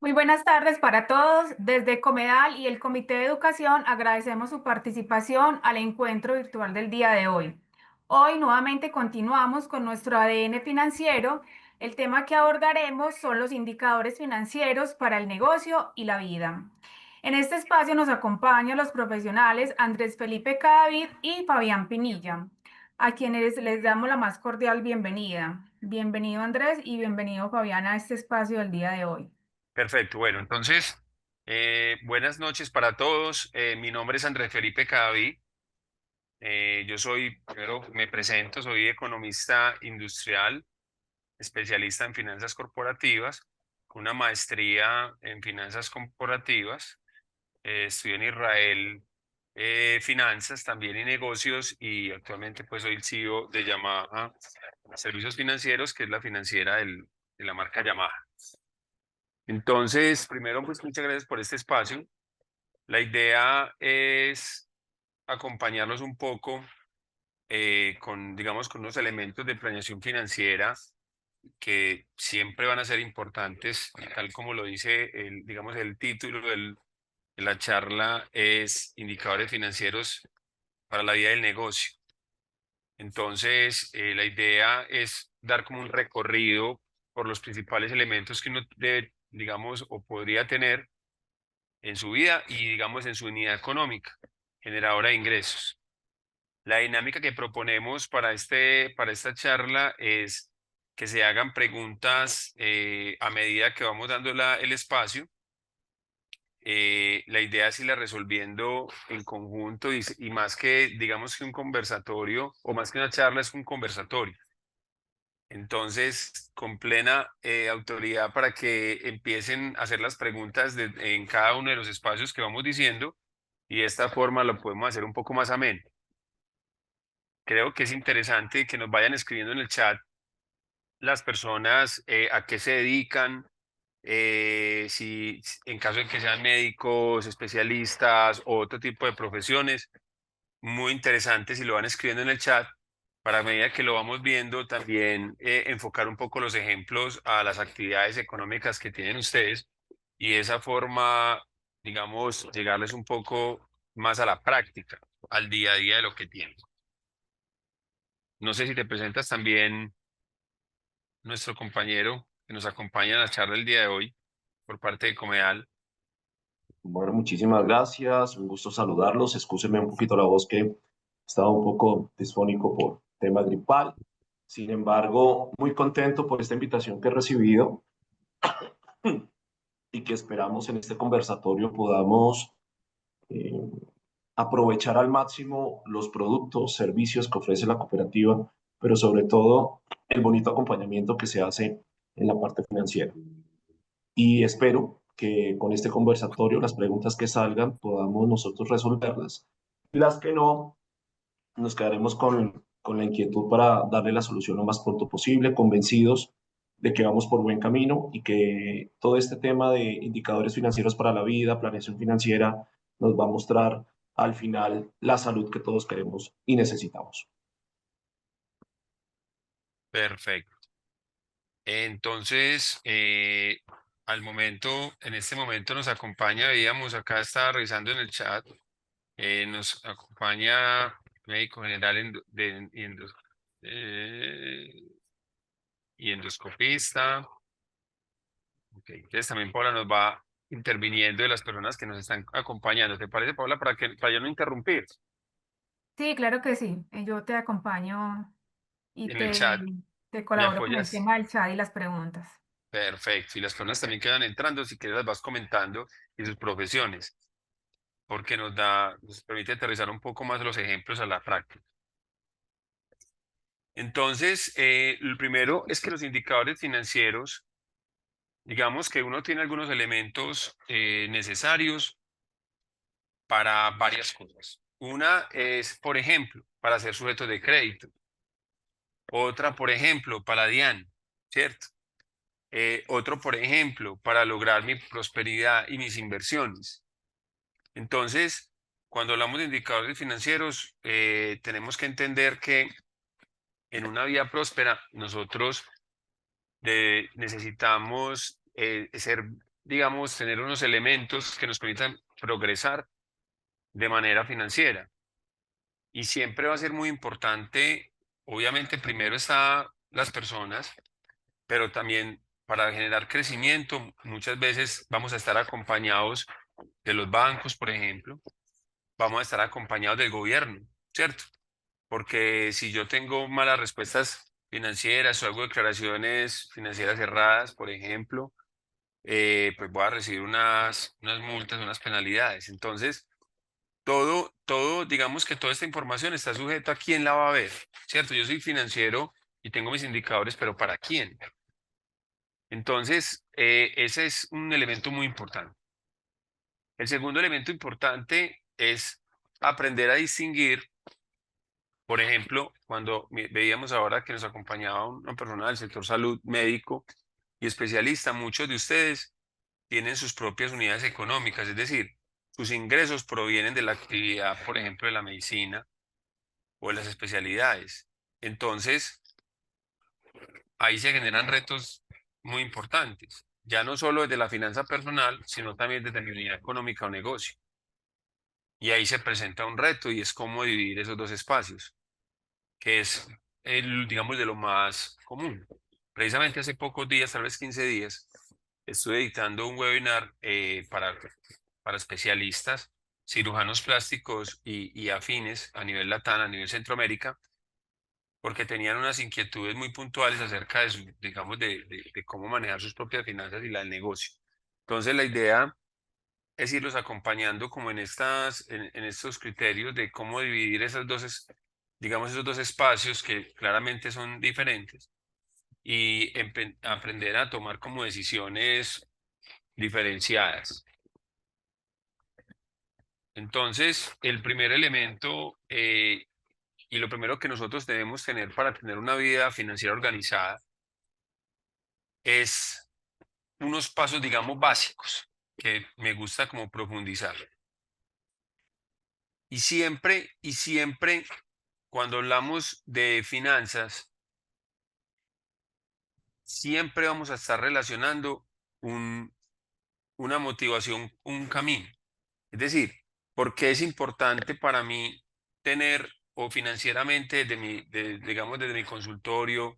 Muy buenas tardes para todos. Desde Comedal y el Comité de Educación agradecemos su participación al encuentro virtual del día de hoy. Hoy nuevamente continuamos con nuestro ADN financiero. El tema que abordaremos son los indicadores financieros para el negocio y la vida. En este espacio nos acompañan los profesionales Andrés Felipe Cadavid y Fabián Pinilla, a quienes les damos la más cordial bienvenida. Bienvenido Andrés y bienvenido Fabián a este espacio del día de hoy. Perfecto, bueno, entonces, buenas noches para todos. Mi nombre es Andrés Felipe Cadaví. Yo soy, primero me presento, soy economista industrial, especialista en finanzas corporativas, con una maestría en finanzas corporativas. Estudié en Israel finanzas también y negocios y actualmente pues soy el CEO de Yamaha Servicios Financieros, que es la financiera de la marca Yamaha. Entonces, primero, pues muchas gracias por este espacio. La idea es acompañarlos un poco con, digamos, con unos elementos de planeación financiera que siempre van a ser importantes, tal como lo dice el, digamos, el título de la charla es indicadores financieros para la vida del negocio. Entonces, la idea es dar como un recorrido por los principales elementos que uno debe, digamos, o podría tener en su vida y, digamos, en su unidad económica, generadora de ingresos. La dinámica que proponemos para esta charla es que se hagan preguntas a medida que vamos dando el espacio. La idea es irla resolviendo en conjunto y más que, digamos, que un conversatorio o más que una charla es un conversatorio. Entonces, con plena autoridad para que empiecen a hacer las preguntas en cada uno de los espacios que vamos diciendo y de esta forma lo podemos hacer un poco más ameno. Creo que es interesante que nos vayan escribiendo en el chat las personas a qué se dedican, si en caso de que sean médicos, especialistas o otro tipo de profesiones. Muy interesante si lo van escribiendo en el chat para a medida que lo vamos viendo también enfocar un poco los ejemplos a las actividades económicas que tienen ustedes y de esa forma, digamos, llegarles un poco más a la práctica, al día a día de lo que tienen. No sé si te presentas también nuestro compañero que nos acompaña en la charla el día de hoy por parte de Comeal. Bueno, muchísimas gracias. Un gusto saludarlos. Excúsenme un poquito la voz que estaba un poco disfónico por tema gripal. Sin embargo, muy contento por esta invitación que he recibido y que esperamos en este conversatorio podamos eh, aprovechar al máximo los productos, servicios que ofrece la cooperativa, pero sobre todo el bonito acompañamiento que se hace en la parte financiera. Y espero que con este conversatorio las preguntas que salgan podamos nosotros resolverlas. Las que no, nos quedaremos con la inquietud para darle la solución lo más pronto posible, convencidos de que vamos por buen camino y que todo este tema de indicadores financieros para la vida, planeación financiera, nos va a mostrar al final la salud que todos queremos y necesitamos. Perfecto. Entonces, en este momento nos acompaña, veíamos acá, estaba revisando en el chat, nos acompaña médico general eh, y endoscopista. Ok, entonces también Paula nos va interviniendo de las personas que nos están acompañando. ¿Te parece, Paula, para yo no interrumpir Sí, claro que sí. Yo te acompaño y en el chat? te ¿Me colaboro con el apoyas? tema del chat y las preguntas. Perfecto. Y las personas también quedan entrando, si quieres las vas comentando y sus profesiones, porque nos permite aterrizar un poco más los ejemplos a la práctica. Entonces, el primero es que los indicadores financieros, digamos que uno tiene algunos elementos necesarios para varias cosas. Una es, por ejemplo, para ser sujeto de crédito. Otra, por ejemplo, para DIAN, ¿cierto? Otro, por ejemplo, para lograr mi prosperidad y mis inversiones. Entonces, cuando hablamos de indicadores financieros, tenemos que entender que en una vida próspera nosotros necesitamos ser digamos, tener unos elementos que nos permitan progresar de manera financiera. Y siempre va a ser muy importante, obviamente primero está las personas, pero también para generar crecimiento muchas veces vamos a estar acompañados de los bancos, por ejemplo, vamos a estar acompañados del gobierno, ¿cierto? Porque si yo tengo malas respuestas financieras o hago declaraciones financieras erradas, por ejemplo, pues voy a recibir unas multas, unas penalidades. Entonces, digamos que toda esta información está sujeta a quién la va a ver, ¿cierto? Yo soy financiero y tengo mis indicadores, pero ¿para quién? Entonces, ese es un elemento muy importante. El segundo elemento importante es aprender a distinguir, por ejemplo, cuando veíamos ahora que nos acompañaba una persona del sector salud, médico y especialista, muchos de ustedes tienen sus propias unidades económicas, es decir, sus ingresos provienen de la actividad, por ejemplo, de la medicina o de las especialidades. Entonces, ahí se generan retos muy importantes, ya no solo desde la finanza personal, sino también desde mi unidad económica o negocio. Y ahí se presenta un reto y es cómo dividir esos dos espacios, que es digamos, de lo más común. Precisamente hace pocos días, tal vez 15 días, estuve editando un webinar para especialistas, cirujanos plásticos y afines a nivel LATAM, a nivel Centroamérica, porque tenían unas inquietudes muy puntuales acerca de, digamos, de cómo manejar sus propias finanzas y la del negocio. Entonces, la idea es irlos acompañando como en estos criterios de cómo dividir digamos, esos dos espacios que claramente son diferentes y aprender a tomar como decisiones diferenciadas. Entonces, el primer elemento y lo primero que nosotros debemos tener para tener una vida financiera organizada es unos pasos, digamos, básicos que me gusta como profundizar. Y siempre, cuando hablamos de finanzas, siempre vamos a estar relacionando una motivación, un camino. Es decir, ¿por qué es importante para mí tener o financieramente digamos, desde mi consultorio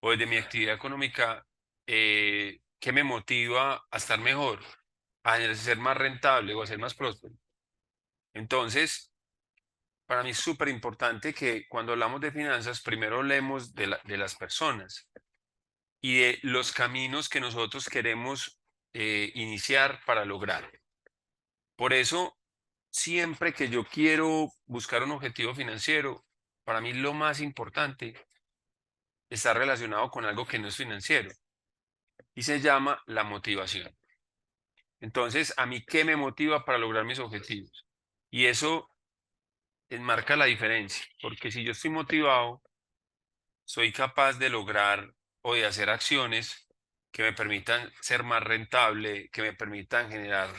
o desde mi actividad económica, qué me motiva a estar mejor, a ser más rentable o a ser más próspero? Entonces, para mí es súper importante que cuando hablamos de finanzas, primero hablemos de las personas y de los caminos que nosotros queremos iniciar para lograr. Por eso, siempre que yo quiero buscar un objetivo financiero, para mí lo más importante está relacionado con algo que no es financiero y se llama la motivación. Entonces, ¿a mí qué me motiva para lograr mis objetivos? Y eso marca la diferencia, porque si yo estoy motivado, soy capaz de lograr o de hacer acciones que me permitan ser más rentable, que me permitan generar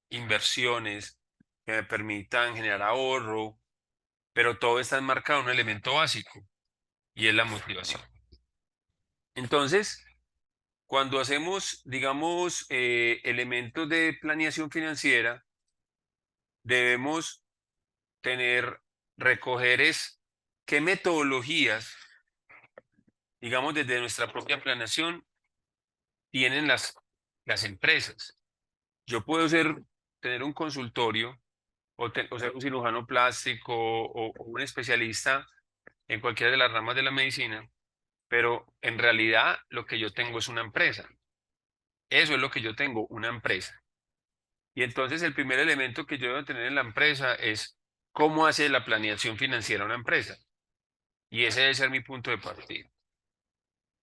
inversiones, que me permitan generar ahorro, pero todo está enmarcado en un elemento básico y es la motivación. Entonces, cuando hacemos, digamos, elementos de planeación financiera, debemos recoger qué metodologías, digamos, desde nuestra propia planeación tienen las empresas. Yo puedo tener un consultorio o ser un cirujano plástico o un especialista en cualquiera de las ramas de la medicina, pero en realidad lo que yo tengo es una empresa. Eso es lo que yo tengo, una empresa. Y entonces el primer elemento que yo debo tener en la empresa es cómo hace la planeación financiera una empresa. Y ese debe ser mi punto de partida.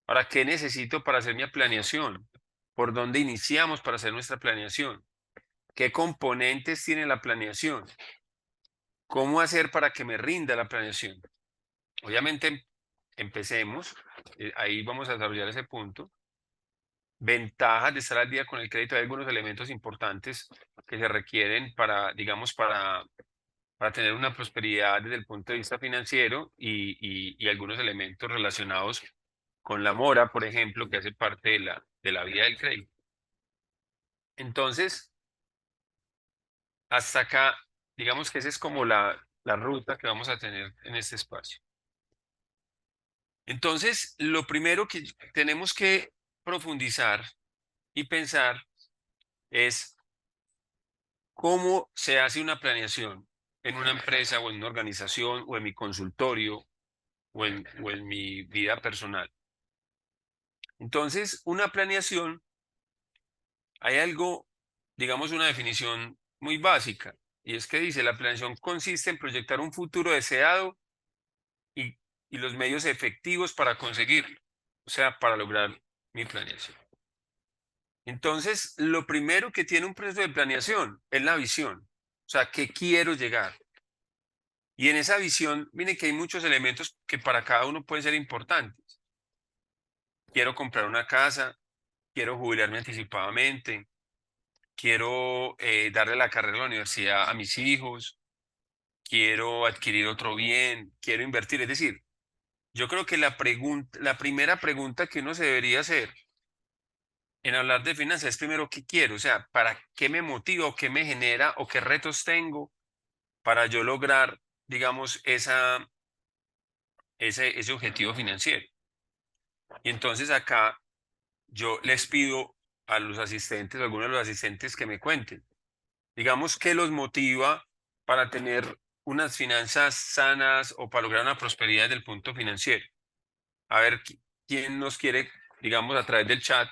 Ahora, ¿qué necesito para hacer mi planeación? ¿Por dónde iniciamos para hacer nuestra planeación? ¿Qué componentes tiene la planeación? ¿Cómo hacer para que me rinda la planeación? Obviamente, empecemos, ahí vamos a desarrollar ese punto. Ventajas de estar al día con el crédito. Hay algunos elementos importantes que se requieren digamos, para tener una prosperidad desde el punto de vista financiero y algunos elementos relacionados con la mora, por ejemplo, que hace parte de la vía del crédito. Entonces, hasta acá, digamos que esa es como la ruta que vamos a tener en este espacio. Entonces, lo primero que tenemos que profundizar y pensar es cómo se hace una planeación en una empresa o en una organización o en mi consultorio o en mi vida personal. Entonces, una planeación, hay algo, digamos, una definición muy básica, y es que dice, la planeación consiste en proyectar un futuro deseado y, y los medios efectivos para conseguirlo, o sea, para lograr mi planeación. Entonces, lo primero que tiene un proceso de planeación es la visión, o sea, ¿qué quiero llegar? Y en esa visión, miren que hay muchos elementos que para cada uno pueden ser importantes. Quiero comprar una casa, quiero jubilarme anticipadamente, quiero darle la carrera a la universidad a mis hijos, quiero adquirir otro bien, quiero invertir. Es decir, yo creo que la primera pregunta que uno se debería hacer en hablar de finanzas es primero qué quiero, o sea, para qué me motiva o qué me genera o qué retos tengo para yo lograr, digamos, ese objetivo financiero. Y entonces acá yo les pido a los asistentes, a algunos de los asistentes que me cuenten, digamos, qué los motiva para tener unas finanzas sanas o para lograr una prosperidad desde el punto financiero. A ver quién nos quiere, digamos, a través del chat,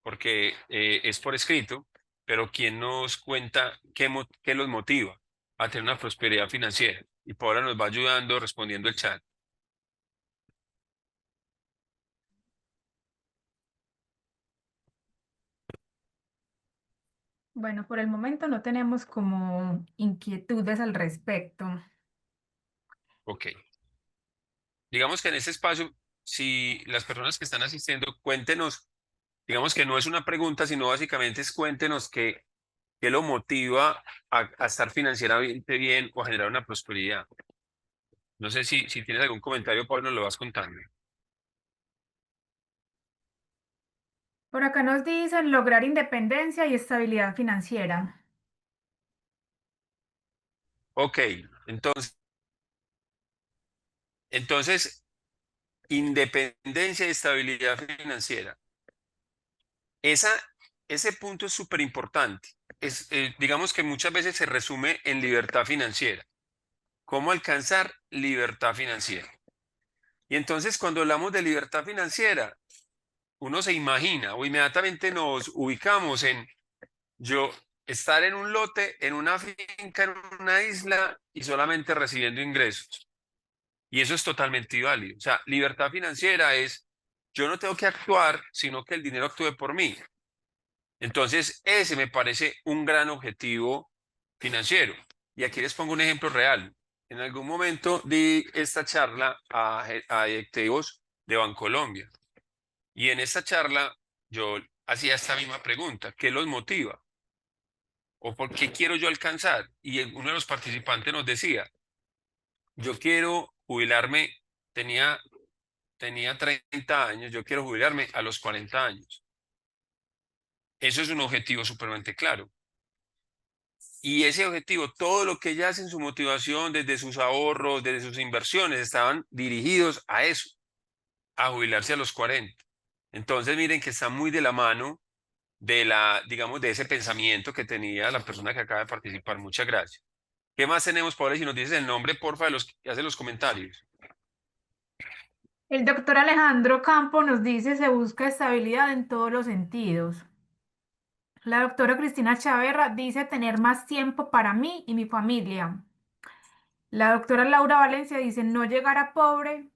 porque es por escrito, pero quién nos cuenta qué los motiva a tener una prosperidad financiera. Y Paola nos va ayudando respondiendo el chat. Bueno, por el momento no tenemos como inquietudes al respecto. Ok. Digamos que en este espacio, si las personas que están asistiendo, cuéntenos, digamos que no es una pregunta, sino básicamente es cuéntenos qué lo motiva a estar financieramente bien o a generar una prosperidad. No sé si tienes algún comentario, Pablo, nos lo vas contando. Por acá nos dicen lograr independencia y estabilidad financiera. Ok, entonces, independencia y estabilidad financiera. Esa, ese punto es súper importante. Digamos que muchas veces se resume en libertad financiera. ¿Cómo alcanzar libertad financiera? Y entonces, cuando hablamos de libertad financiera, uno se imagina o inmediatamente nos ubicamos en yo estar en un lote, en una finca, en una isla y solamente recibiendo ingresos. Y eso es totalmente inválido. O sea, libertad financiera es yo no tengo que actuar, sino que el dinero actúe por mí. Entonces, ese me parece un gran objetivo financiero. Y aquí les pongo un ejemplo real. En algún momento di esta charla a directivos de Bancolombia. Y en esta charla yo hacía esta misma pregunta, ¿qué los motiva? ¿O por qué quiero yo alcanzar? Y uno de los participantes nos decía, yo quiero jubilarme, tenía, tenía 30 años, yo quiero jubilarme a los 40 años. Eso es un objetivo supremamente claro. Y ese objetivo, todo lo que ella hace en su motivación, desde sus ahorros, desde sus inversiones, estaban dirigidos a eso, a jubilarse a los 40. Entonces, miren que está muy de la mano digamos, de ese pensamiento que tenía la persona que acaba de participar. Muchas gracias. ¿Qué más tenemos, Paula? Si nos dices el nombre, porfa, de los que hacen los comentarios. El doctor Alejandro Campo nos dice se busca estabilidad en todos los sentidos. La doctora Cristina Chaverra dice tener más tiempo para mí y mi familia. La doctora Laura Valencia dice no llegar a pobre,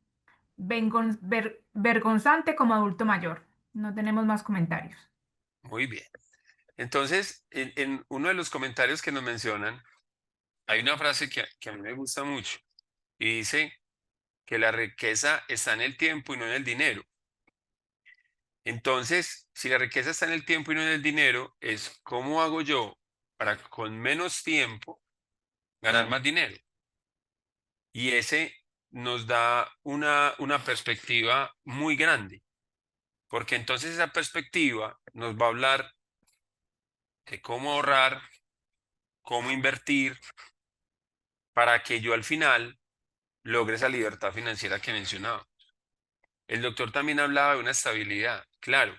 vergonzante como adulto mayor. No tenemos más comentarios. Muy bien. Entonces, en uno de los comentarios que nos mencionan, hay una frase que a mí me gusta mucho y dice que la riqueza está en el tiempo y no en el dinero. Entonces, si la riqueza está en el tiempo y no en el dinero, es cómo hago yo para con menos tiempo ganar más dinero. Y ese nos da una perspectiva muy grande, porque entonces esa perspectiva nos va a hablar de cómo ahorrar, cómo invertir, para que yo al final logre esa libertad financiera que mencionaba. El doctor también hablaba de una estabilidad, claro,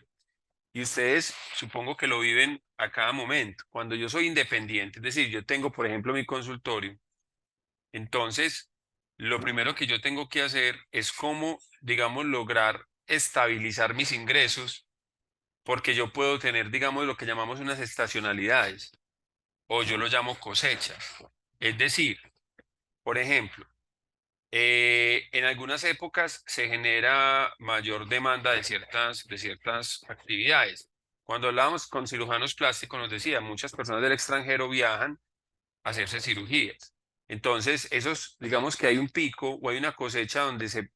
y ustedes supongo que lo viven a cada momento. Cuando yo soy independiente, es decir, yo tengo, por ejemplo, mi consultorio, entonces lo primero que yo tengo que hacer es cómo, digamos, lograr estabilizar mis ingresos, porque yo puedo tener, digamos, lo que llamamos unas estacionalidades, o yo lo llamo cosechas. Es decir, por ejemplo, en algunas épocas se genera mayor demanda de ciertas actividades. Cuando hablábamos con cirujanos plásticos, nos decía, muchas personas del extranjero viajan a hacerse cirugías. Entonces, digamos que hay un pico o hay una cosecha donde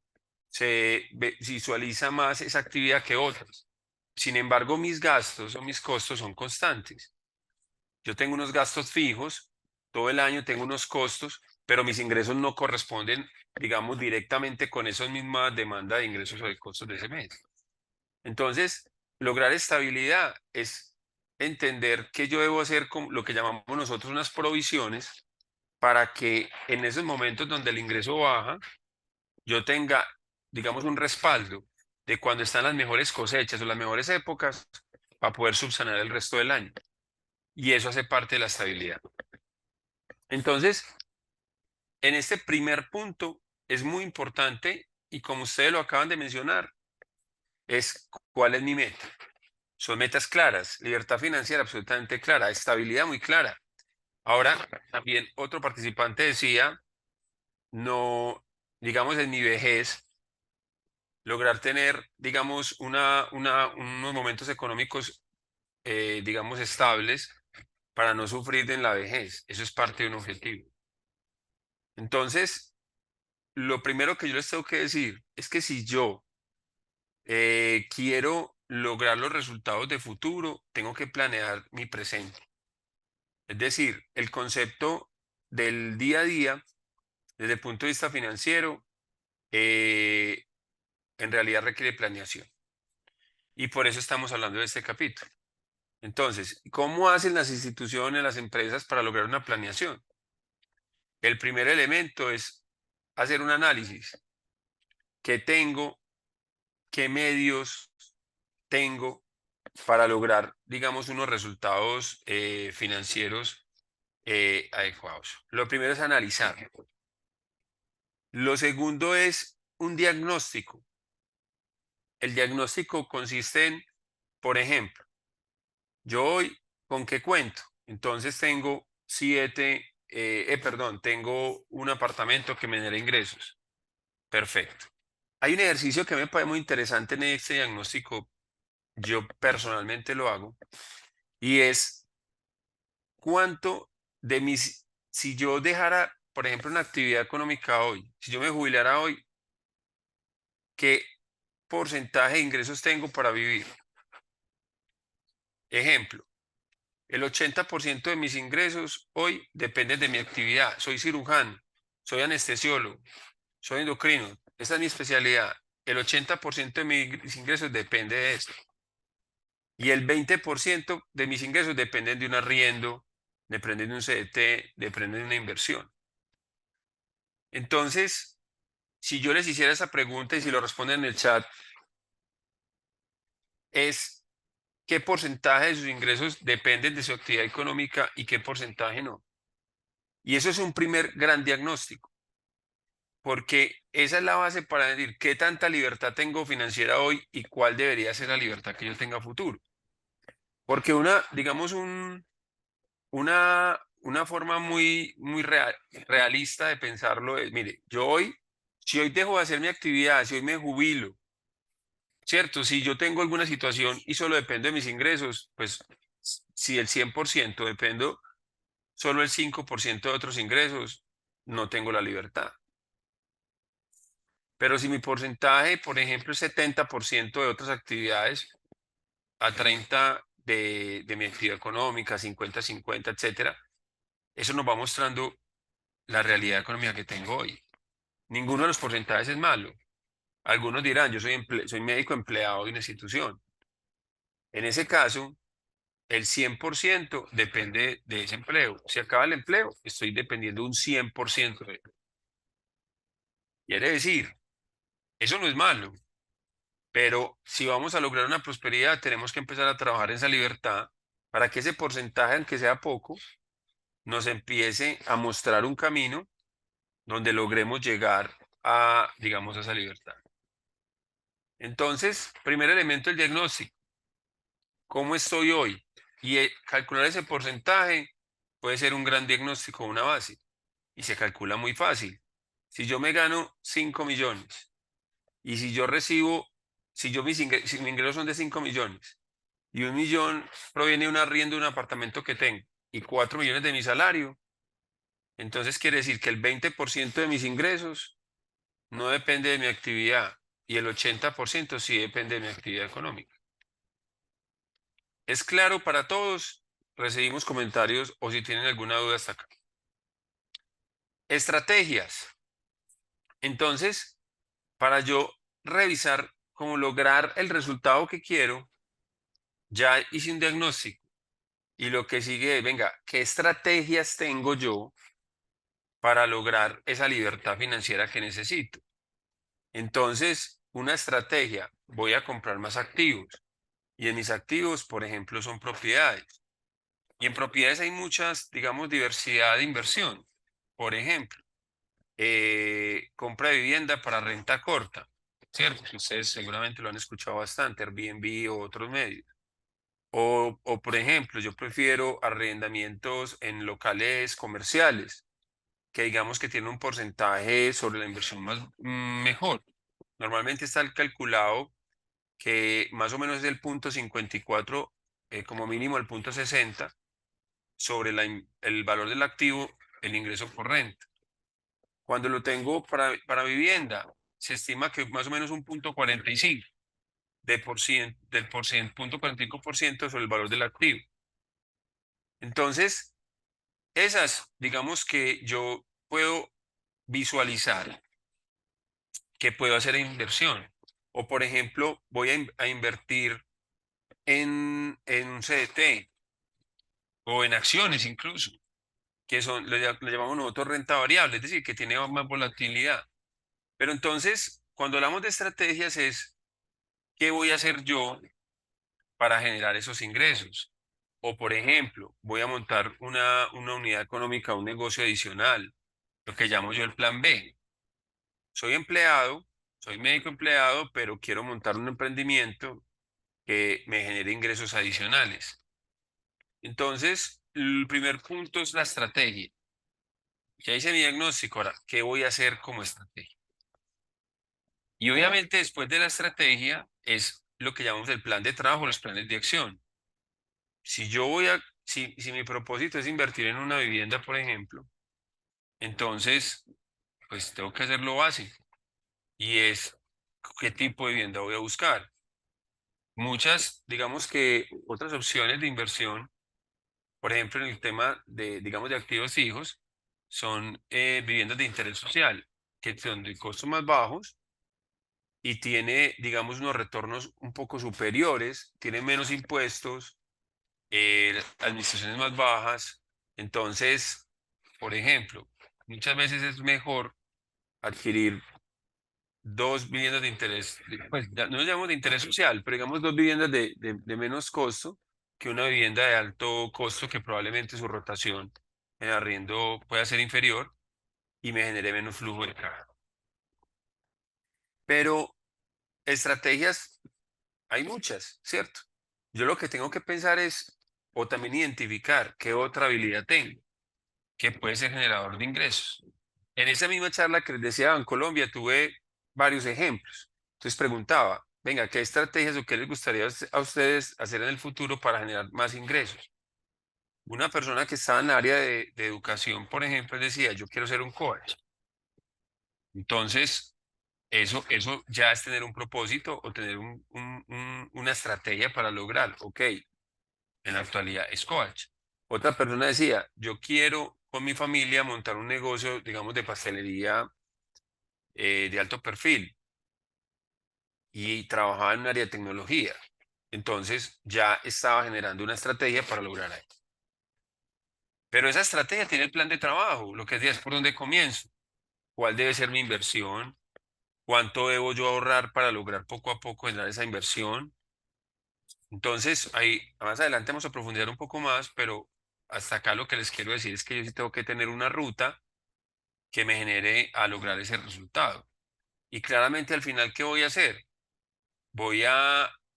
visualiza más esa actividad que otras. Sin embargo, mis gastos o mis costos son constantes. Yo tengo unos gastos fijos, todo el año tengo unos costos, pero mis ingresos no corresponden, digamos, directamente con esas mismas demandas de ingresos o de costos de ese mes. Entonces, lograr estabilidad es entender que yo debo hacer lo que llamamos nosotros unas provisiones para que en esos momentos donde el ingreso baja, yo tenga, digamos, un respaldo de cuando están las mejores cosechas o las mejores épocas para poder subsanar el resto del año. Y eso hace parte de la estabilidad. Entonces, en este primer punto es muy importante y como ustedes lo acaban de mencionar, es cuál es mi meta. Son metas claras, libertad financiera absolutamente clara, estabilidad muy clara. Ahora, también otro participante decía, no, digamos, en mi vejez, lograr tener, digamos, unos momentos económicos, digamos, estables para no sufrir en la vejez. Eso es parte de un objetivo. Entonces, lo primero que yo les tengo que decir es que si yo quiero lograr los resultados de futuro, tengo que planear mi presente. Es decir, el concepto del día a día, desde el punto de vista financiero, eh, en realidad requiere planeación. Y por eso estamos hablando de este capítulo. Entonces, ¿cómo hacen las instituciones, las empresas para lograr una planeación? El primer elemento es hacer un análisis. ¿Qué tengo? ¿Qué medios tengo para lograr, digamos, unos resultados financieros adecuados? Lo primero es analizar. Lo segundo es un diagnóstico. El diagnóstico consiste en, por ejemplo, yo hoy, ¿con qué cuento? Entonces tengo tengo un apartamento que me genera ingresos. Perfecto. Hay un ejercicio que me parece muy interesante en este diagnóstico, yo personalmente lo hago, y es cuánto de si yo dejara, por ejemplo, una actividad económica hoy, si yo me jubilara hoy, ¿qué porcentaje de ingresos tengo para vivir? Ejemplo, el 80% de mis ingresos hoy dependen de mi actividad. Soy cirujano, soy anestesiólogo, soy endocrino, esa es mi especialidad. El 80% de mis ingresos depende de esto. Y el 20% de mis ingresos dependen de un arriendo, dependen de un CDT, dependen de una inversión. Entonces, si yo les hiciera esa pregunta y si lo responden en el chat, es qué porcentaje de sus ingresos dependen de su actividad económica y qué porcentaje no. Y eso es un primer gran diagnóstico, porque esa es la base para decir qué tanta libertad tengo financiera hoy y cuál debería ser la libertad que yo tenga a futuro. Porque digamos, una forma muy realista de pensarlo es, mire, si hoy dejo de hacer mi actividad, si hoy me jubilo, ¿cierto? Si yo tengo alguna situación y solo dependo de mis ingresos, pues si el 100% dependo solo el 5% de otros ingresos, no tengo la libertad. Pero si mi porcentaje, por ejemplo, es 70% de otras actividades, a 30% de mi actividad económica, 50-50, etcétera, eso nos va mostrando la realidad económica que tengo hoy. Ninguno de los porcentajes es malo. Algunos dirán, yo soy médico empleado de una institución. En ese caso, el 100% depende de ese empleo. Si acaba el empleo, estoy dependiendo un 100% de él. Quiere decir, eso no es malo, pero si vamos a lograr una prosperidad, tenemos que empezar a trabajar en esa libertad para que ese porcentaje, aunque sea poco, nos empiece a mostrar un camino donde logremos llegar a, digamos, a esa libertad. Entonces, primer elemento, el diagnóstico. ¿Cómo estoy hoy? Y calcular ese porcentaje puede ser un gran diagnóstico, una base, y se calcula muy fácil. Si yo me gano 5 millones y si yo recibo, si mis ingresos son de 5 millones y 1 millón proviene de un arriendo de un apartamento que tengo y 4 millones de mi salario, entonces quiere decir que el 20% de mis ingresos no depende de mi actividad y el 80% sí depende de mi actividad económica. ¿Es claro para todos? Recibimos comentarios o si tienen alguna duda hasta acá. Estrategias. Entonces, para yo revisar cómo lograr el resultado que quiero, ya hice un diagnóstico y lo que sigue es, venga, ¿qué estrategias tengo yo para lograr esa libertad financiera que necesito? Entonces, una estrategia, voy a comprar más activos y en mis activos, por ejemplo, son propiedades. Y en propiedades hay muchas, digamos, diversidad de inversión. Por ejemplo, compra de vivienda para renta corta, ¿cierto? Que ustedes seguramente lo han escuchado bastante, Airbnb o otros medios. O, por ejemplo, yo prefiero arrendamientos en locales comerciales, que digamos que tienen un porcentaje sobre la inversión más mejor. Normalmente está el calculado que más o menos es el punto 54, como mínimo el punto 60 sobre el valor del activo, el ingreso por renta. Cuando lo tengo para vivienda, se estima que más o menos un punto 45 punto 45% sobre el valor del activo. Entonces, esas, digamos que yo puedo visualizar que puedo hacer inversión. O, por ejemplo, voy a invertir en un CDT o en acciones incluso, que son, le llamamos nosotros renta variable, es decir, que tiene más volatilidad. Pero entonces, cuando hablamos de estrategias es, ¿qué voy a hacer yo para generar esos ingresos? O, por ejemplo, voy a montar una unidad económica, un negocio adicional, lo que llamo yo el plan B. Soy empleado, soy médico empleado, pero quiero montar un emprendimiento que me genere ingresos adicionales. Entonces, el primer punto es la estrategia. Ya hice mi diagnóstico, ahora, ¿qué voy a hacer como estrategia? Y obviamente después de la estrategia es lo que llamamos el plan de trabajo, los planes de acción. Si mi propósito es invertir en una vivienda, por ejemplo, entonces, pues tengo que hacer lo básico y es qué tipo de vivienda voy a buscar. Muchas, digamos que otras opciones de inversión, por ejemplo, en el tema de, digamos, de activos fijos, son viviendas de interés social, que son de costos más bajos y tiene, digamos, unos retornos un poco superiores, tiene menos impuestos, administraciones más bajas. Entonces, por ejemplo, muchas veces es mejor adquirir dos viviendas de interés, pues no lo llamamos de interés social, pero digamos dos viviendas de menos costo que una vivienda de alto costo que probablemente su rotación en arriendo pueda ser inferior y me genere menos flujo de caja. Pero estrategias hay muchas, ¿cierto? Yo lo que tengo que pensar es, o también identificar qué otra habilidad tengo, que puede ser generador de ingresos. En esa misma charla que les decía en Colombia tuve varios ejemplos. Entonces preguntaba, venga, ¿qué estrategias o qué les gustaría a ustedes hacer en el futuro para generar más ingresos? Una persona que estaba en el área de educación, por ejemplo, decía, yo quiero ser un coach. Entonces, eso ya es tener un propósito o tener una estrategia para lograrlo. Ok, en la actualidad es coach. Otra persona decía, yo quiero con mi familia montar un negocio, digamos, de pastelería de alto perfil y trabajaba en un área de tecnología. Entonces ya estaba generando una estrategia para lograr ahí. Pero esa estrategia tiene el plan de trabajo. Lo que decía es por dónde comienzo. ¿Cuál debe ser mi inversión? ¿Cuánto debo yo ahorrar para lograr poco a poco generar esa inversión? Entonces, ahí más adelante vamos a profundizar un poco más, pero hasta acá lo que les quiero decir es que yo sí tengo que tener una ruta que me genere a lograr ese resultado. Y claramente al final, ¿qué voy a hacer?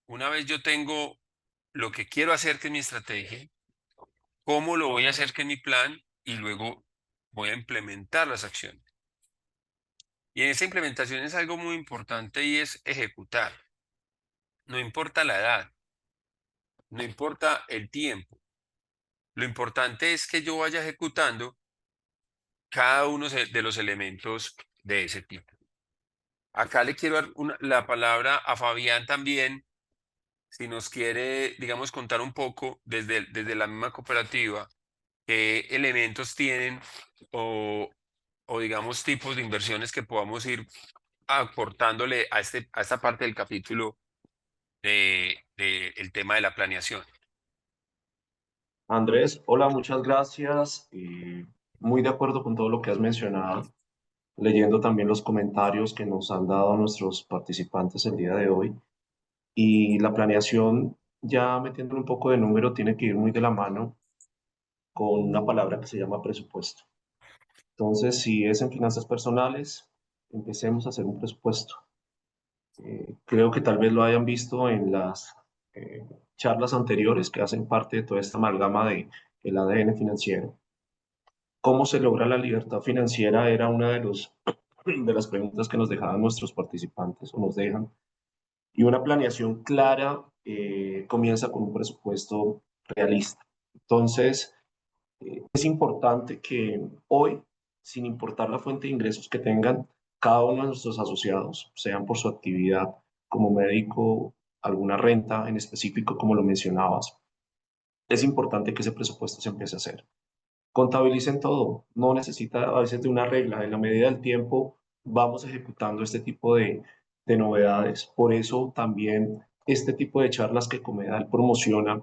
Una vez yo tengo lo que quiero hacer, que es mi estrategia, cómo lo voy a hacer, que es mi plan, y luego voy a implementar las acciones. Y en esa implementación es algo muy importante y es ejecutar. No importa la edad, no importa el tiempo. Lo importante es que yo vaya ejecutando cada uno de los elementos de ese tipo. Acá le quiero dar la palabra a Fabián también, si nos quiere, digamos, contar un poco desde la misma cooperativa, qué elementos tienen o, o, digamos, tipos de inversiones que podamos ir aportándole a esta parte del capítulo el tema de la planeación. Andrés, hola, muchas gracias. Muy de acuerdo con todo lo que has mencionado, leyendo también los comentarios que nos han dado nuestros participantes el día de hoy. Y la planeación, ya metiéndole un poco de número, tiene que ir muy de la mano con una palabra que se llama presupuesto. Entonces, si es en finanzas personales, empecemos a hacer un presupuesto. Creo que tal vez lo hayan visto en las eh, charlas anteriores que hacen parte de toda esta amalgama de el ADN financiero. ¿Cómo se logra la libertad financiera? Era una de las preguntas que nos dejaban nuestros participantes o nos dejan. Y una planeación clara comienza con un presupuesto realista. Entonces, es importante que hoy, sin importar la fuente de ingresos que tengan cada uno de nuestros asociados, sean por su actividad como médico, alguna renta en específico, como lo mencionabas, es importante que ese presupuesto se empiece a hacer. Contabilicen todo, no necesita a veces de una regla, en la medida del tiempo vamos ejecutando este tipo de novedades. Por eso también este tipo de charlas que Comedal promociona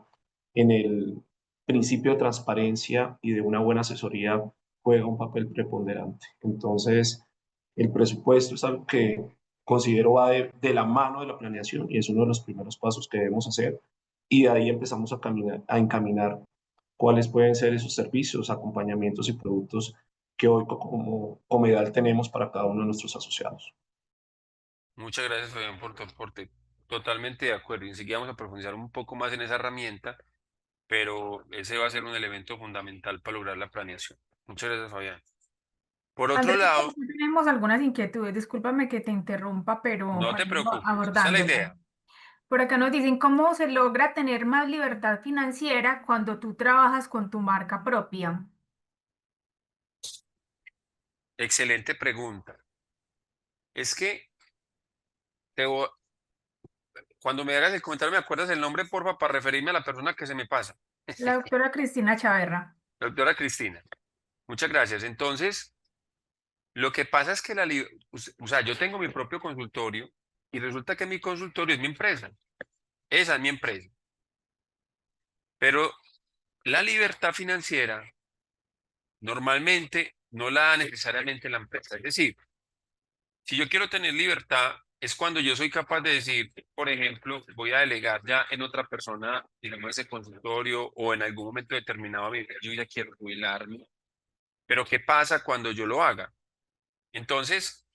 en el principio de transparencia y de una buena asesoría juega un papel preponderante. Entonces, el presupuesto es algo que considero va de la mano de la planeación y es uno de los primeros pasos que debemos hacer y de ahí empezamos a encaminar cuáles pueden ser esos servicios, acompañamientos y productos que hoy como Comedal tenemos para cada uno de nuestros asociados. Muchas gracias, Fabián, por tu aporte. Totalmente de acuerdo. Y enseguida vamos a profundizar un poco más en esa herramienta, pero ese va a ser un elemento fundamental para lograr la planeación. Muchas gracias, Fabián. Por otro Andrés, lado, tenemos algunas inquietudes. Discúlpame que te interrumpa, pero no para te irlo preocupes, esa es la abordándolas. idea. Por acá nos dicen cómo se logra tener más libertad financiera cuando tú trabajas con tu marca propia. Excelente pregunta. Es que te vo- cuando me hagas el comentario, me acuerdas el nombre, porfa, para referirme a la persona que se me pasa. La doctora Cristina Chaverra. La doctora Cristina. Muchas gracias. Entonces, lo que pasa es que o sea, yo tengo mi propio consultorio y resulta que mi consultorio es mi empresa. Esa es mi empresa. Pero la libertad financiera normalmente no la da necesariamente la empresa. Es decir, si yo quiero tener libertad, es cuando yo soy capaz de decir, por ejemplo, voy a delegar ya en otra persona, digamos, ese consultorio o en algún momento determinado, mira, yo ya quiero jubilarme. Pero ¿qué pasa cuando yo lo haga? Entonces,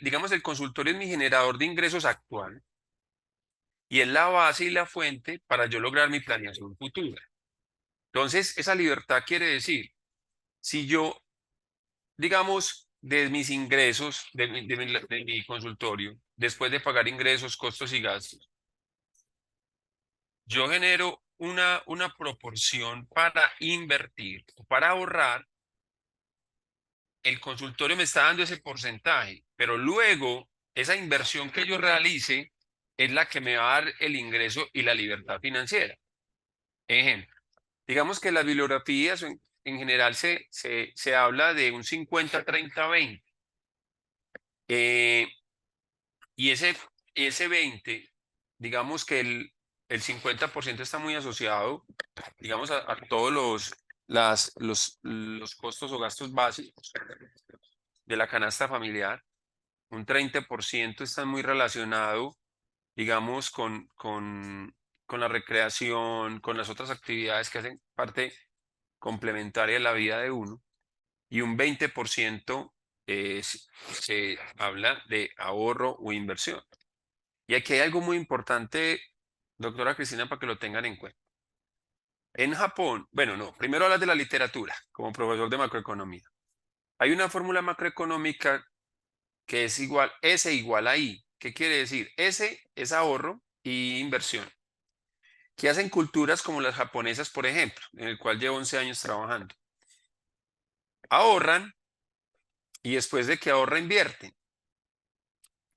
digamos, el consultorio es mi generador de ingresos actual y es la base y la fuente para yo lograr mi planeación futura. Entonces, esa libertad quiere decir, si yo, digamos, de mis ingresos, de mi consultorio, después de pagar ingresos, costos y gastos, yo genero una proporción para invertir o para ahorrar, el consultorio me está dando ese porcentaje, pero luego esa inversión que yo realice es la que me va a dar el ingreso y la libertad financiera. Ejemplo, digamos que las bibliografías en general se habla de un 50-30-20. Eh, y ese 20, digamos que el 50% está muy asociado, digamos, a todos los costos o gastos básicos de la canasta familiar. Un 30% está muy relacionado, digamos, con la recreación, con las otras actividades que hacen parte complementaria de la vida de uno. Y un 20% se habla de ahorro o inversión. Y aquí hay algo muy importante, doctora Cristina, para que lo tengan en cuenta. En Japón, bueno, no, primero hablas de la literatura, como profesor de macroeconomía. Hay una fórmula macroeconómica que es igual, S igual a I. ¿Qué quiere decir? S es ahorro y inversión. ¿Qué hacen culturas como las japonesas, por ejemplo, en el cual llevo 11 años trabajando? Ahorran y después de que ahorra invierten.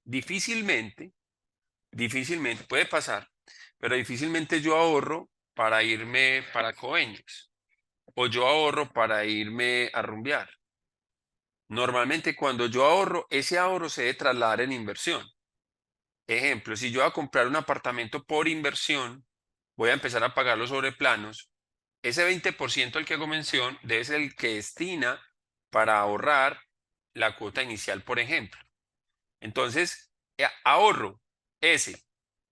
Difícilmente, puede pasar, pero difícilmente yo ahorro para irme para Coveñas o yo ahorro para irme a rumbear. Normalmente cuando yo ahorro, ese ahorro se debe trasladar en inversión. Ejemplo, si yo voy a comprar un apartamento por inversión, voy a empezar a pagarlo sobre planos. Ese 20% al que hago mención debe ser el que destina para ahorrar la cuota inicial, por ejemplo. Entonces, ahorro ese.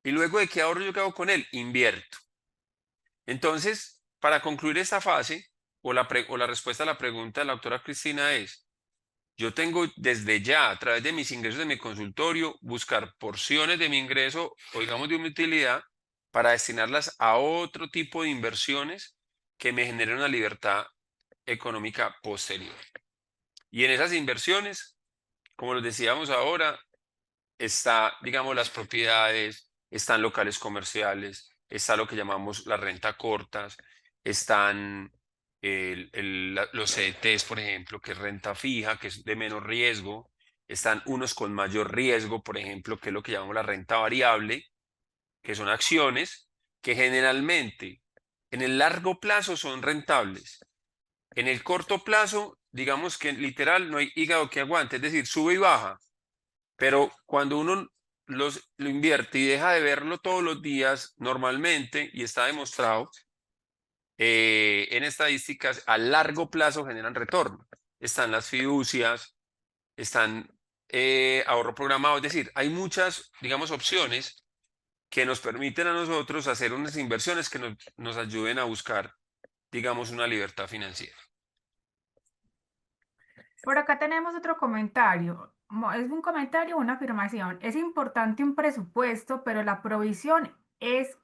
Y luego de que ahorro, ¿yo qué hago con él? Invierto. Entonces, para concluir esta fase, o la respuesta a la pregunta de la doctora Cristina es, yo tengo desde ya, a través de mis ingresos de mi consultorio, buscar porciones de mi ingreso, o digamos de mi utilidad, para destinarlas a otro tipo de inversiones que me generen una libertad económica posterior. Y en esas inversiones, como les decíamos ahora, está, digamos, las propiedades, están locales comerciales, está lo que llamamos la renta cortas, están los CDTs, por ejemplo, que es renta fija, que es de menos riesgo, están unos con mayor riesgo, por ejemplo, que es lo que llamamos la renta variable, que son acciones que generalmente en el largo plazo son rentables. En el corto plazo, digamos que literal no hay hígado que aguante, es decir, sube y baja. Pero cuando uno lo invierte y deja de verlo todos los días normalmente, y está demostrado en estadísticas, a largo plazo generan retorno. Están las fiducias, están ahorro programado, es decir, hay muchas, digamos, opciones que nos permiten a nosotros hacer unas inversiones que nos ayuden a buscar, digamos, una libertad financiera. Por acá tenemos otro comentario. Es un comentario o una afirmación. Es importante un presupuesto, pero la provisión es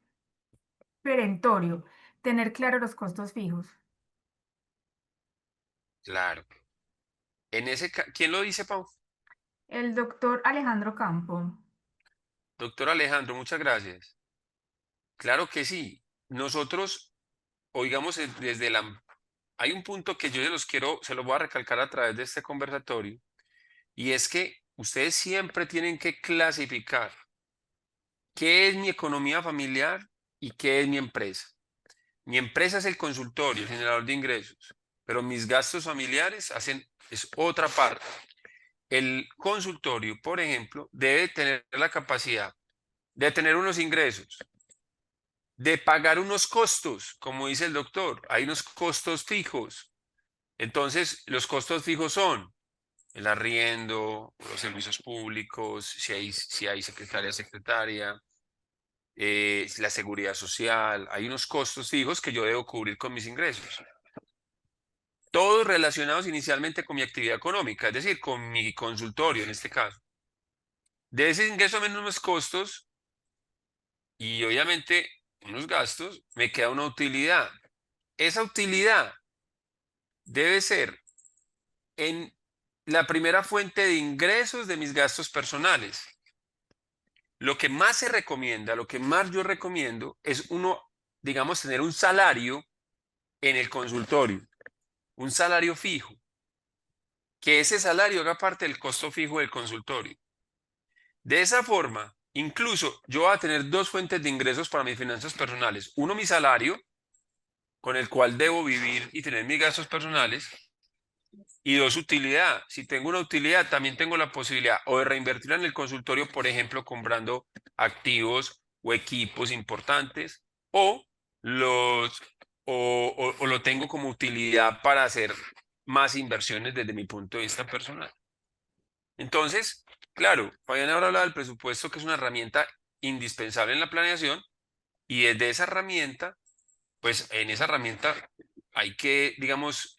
perentorio. Tener claro los costos fijos. Claro. ¿Quién lo dice, Pau? El doctor Alejandro Campo. Doctor Alejandro, muchas gracias. Claro que sí. Nosotros, oigamos, desde la... Hay un punto que yo se los voy a recalcar a través de este conversatorio, y es que ustedes siempre tienen que clasificar qué es mi economía familiar y qué es mi empresa. Mi empresa es el consultorio, el generador de ingresos, pero mis gastos familiares es otra parte. El consultorio, por ejemplo, debe tener la capacidad de tener unos ingresos, de pagar unos costos, como dice el doctor, hay unos costos fijos. Entonces, los costos fijos son el arriendo, los servicios públicos, si hay secretaria, la seguridad social, hay unos costos fijos que yo debo cubrir con mis ingresos. Todos relacionados inicialmente con mi actividad económica, es decir, con mi consultorio en este caso. De ese ingreso menos unos costos y obviamente unos gastos, me queda una utilidad. Esa utilidad debe ser en la primera fuente de ingresos de mis gastos personales. Lo que más se recomienda, lo que más yo recomiendo es uno, digamos, tener un salario en el consultorio, un salario fijo, que ese salario haga parte del costo fijo del consultorio. De esa forma, incluso yo voy a tener dos fuentes de ingresos para mis finanzas personales. Uno, mi salario, con el cual debo vivir y tener mis gastos personales. Y dos, utilidad. Si tengo una utilidad, también tengo la posibilidad o de reinvertirla en el consultorio, por ejemplo, comprando activos o equipos importantes, o, los, o lo tengo como utilidad para hacer más inversiones desde mi punto de vista personal. Entonces, claro, Fabián ahora habla del presupuesto, que es una herramienta indispensable en la planeación, y desde esa herramienta, pues en esa herramienta hay que, digamos,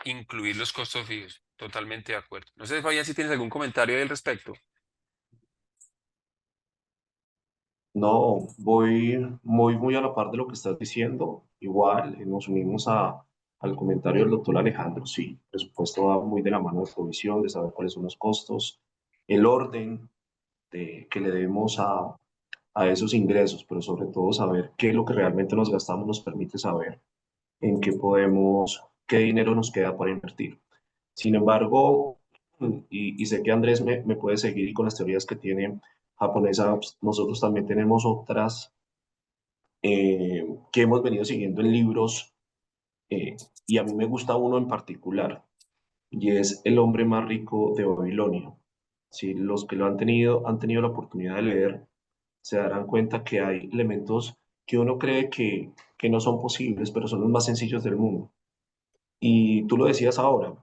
incluir los costos fijos. Totalmente de acuerdo. No sé, Fabián, si tienes algún comentario al respecto. No, voy muy a la par de lo que estás diciendo. Igual, nos unimos al comentario del doctor Alejandro. Sí, el presupuesto va muy de la mano de provisión, de saber cuáles son los costos, el orden que le debemos a esos ingresos, pero sobre todo saber qué es lo que realmente nos gastamos nos permite saber en qué podemos, qué dinero nos queda para invertir. Sin embargo, y sé que Andrés me puede seguir y con las teorías que tiene japonesa, pues, nosotros también tenemos otras que hemos venido siguiendo en libros y a mí me gusta uno en particular y es El hombre más rico de Babilonia. Si los que lo han tenido la oportunidad de leer, se darán cuenta que hay elementos que uno cree que no son posibles, pero son los más sencillos del mundo. Y tú lo decías ahora,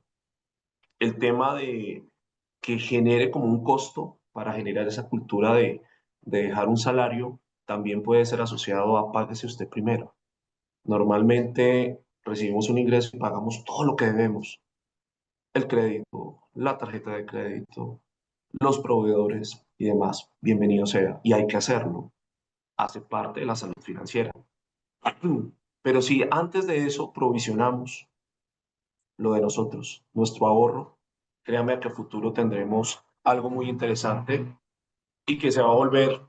el tema de que genere como un costo para generar esa cultura de dejar un salario también puede ser asociado a páguese usted primero. Normalmente recibimos un ingreso y pagamos todo lo que debemos, el crédito, la tarjeta de crédito, los proveedores y demás. Bienvenido sea. Y hay que hacerlo. Hace parte de la salud financiera. Pero si antes de eso provisionamos lo de nosotros, nuestro ahorro, créame que a futuro tendremos algo muy interesante y que se va a volver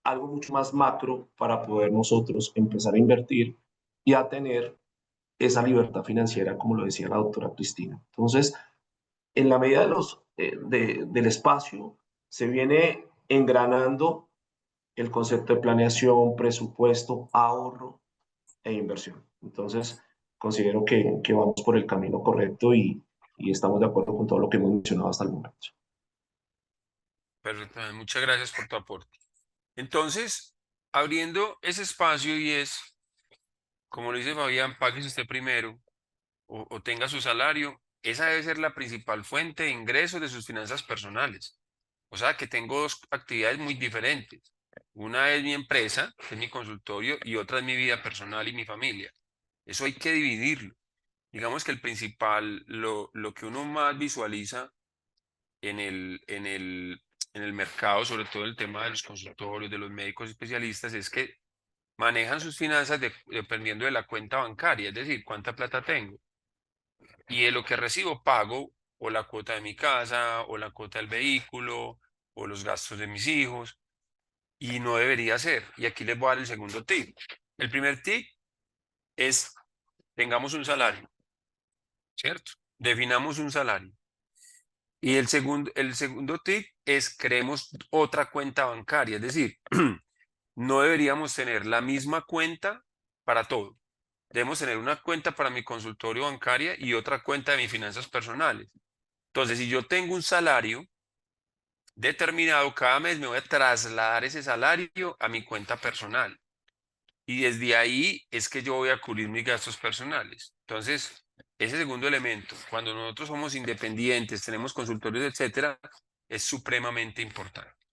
algo mucho más macro para poder nosotros empezar a invertir y a tener esa libertad financiera, como lo decía la doctora Cristina. Entonces, en la medida del espacio, se viene engranando el concepto de planeación, presupuesto, ahorro e inversión. Entonces, considero que vamos por el camino correcto y estamos de acuerdo con todo lo que hemos mencionado hasta el momento. Perfecto, muchas gracias por tu aporte. Entonces, abriendo ese espacio y es, como lo dice Fabián, páguese usted primero o tenga su salario, esa debe ser la principal fuente de ingresos de sus finanzas personales. O sea, que tengo dos actividades muy diferentes. Una es mi empresa, que es mi consultorio, y otra es mi vida personal y mi familia. Eso hay que dividirlo. Digamos que el principal, lo que uno más visualiza en el mercado, sobre todo el tema de los consultorios, de los médicos especialistas, es que manejan sus finanzas dependiendo de la cuenta bancaria, es decir, cuánta plata tengo. Y de lo que recibo pago o la cuota de mi casa, o la cuota del vehículo, o los gastos de mis hijos, y no debería ser. Y aquí les voy a dar el segundo tip. El primer tip es, tengamos un salario, ¿cierto? Definamos un salario. Y el segundo tip es creemos otra cuenta bancaria, es decir, no deberíamos tener la misma cuenta para todo. Debemos tener una cuenta para mi consultorio bancaria y otra cuenta de mis finanzas personales. Entonces, si yo tengo un salario determinado, cada mes me voy a trasladar ese salario a mi cuenta personal. Y desde ahí es que yo voy a cubrir mis gastos personales. Entonces, ese segundo elemento, cuando nosotros somos independientes, tenemos consultorios, etcétera, es supremamente importante.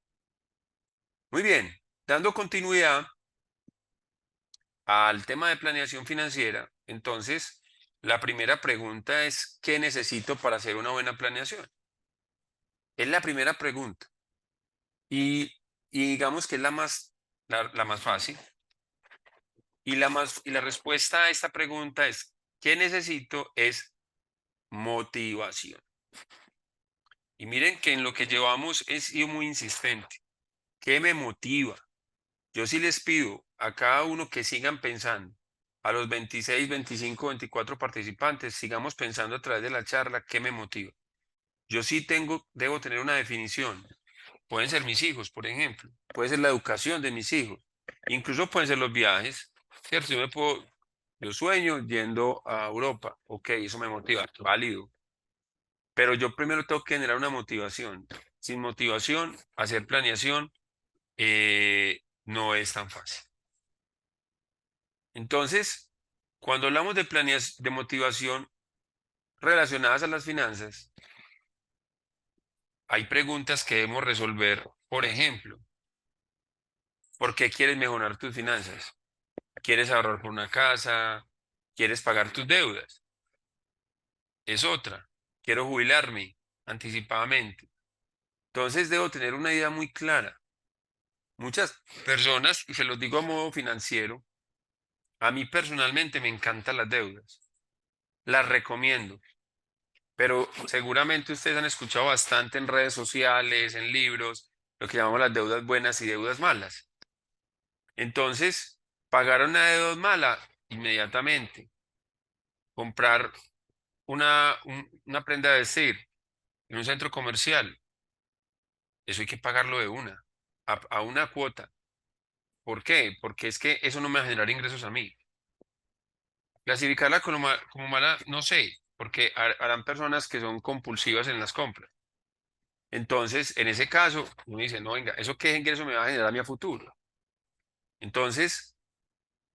Muy bien, dando continuidad al tema de planeación financiera, entonces, la primera pregunta es, ¿qué necesito para hacer una buena planeación? Es la primera pregunta. Y, y digamos que es la más fácil. Y la respuesta a esta pregunta es, ¿qué necesito? Es motivación. Y miren que en lo que llevamos he sido muy insistente. ¿Qué me motiva? Yo sí les pido a cada uno que sigan pensando. A los 26, 25, 24 participantes, sigamos pensando a través de la charla, ¿qué me motiva? Yo sí debo tener una definición. Pueden ser mis hijos, por ejemplo. Puede ser la educación de mis hijos. Incluso pueden ser los viajes. ¿Cierto? Yo sueño yendo a Europa. Ok, eso me motiva. Válido. Pero yo primero tengo que generar una motivación. Sin motivación, hacer planeación no es tan fácil. Entonces, cuando hablamos de de motivación relacionadas a las finanzas, hay preguntas que debemos resolver. Por ejemplo, ¿por qué quieres mejorar tus finanzas? ¿Quieres ahorrar por una casa? ¿Quieres pagar tus deudas? Es otra. Quiero jubilarme anticipadamente. Entonces debo tener una idea muy clara. Muchas personas, y se los digo a modo financiero, a mí personalmente me encantan las deudas. Las recomiendo. Pero seguramente ustedes han escuchado bastante en redes sociales, en libros, lo que llamamos las deudas buenas y deudas malas. Entonces, pagar una deuda mala inmediatamente, comprar una prenda de vestir en un centro comercial, eso hay que pagarlo de una, a una cuota. ¿Por qué? Porque es que eso no me va a generar ingresos a mí. Clasificarla como mala, no sé, porque harán personas que son compulsivas en las compras. Entonces, en ese caso, uno dice, no, venga, ¿eso qué ingreso me va a generar a mí a futuro? Entonces,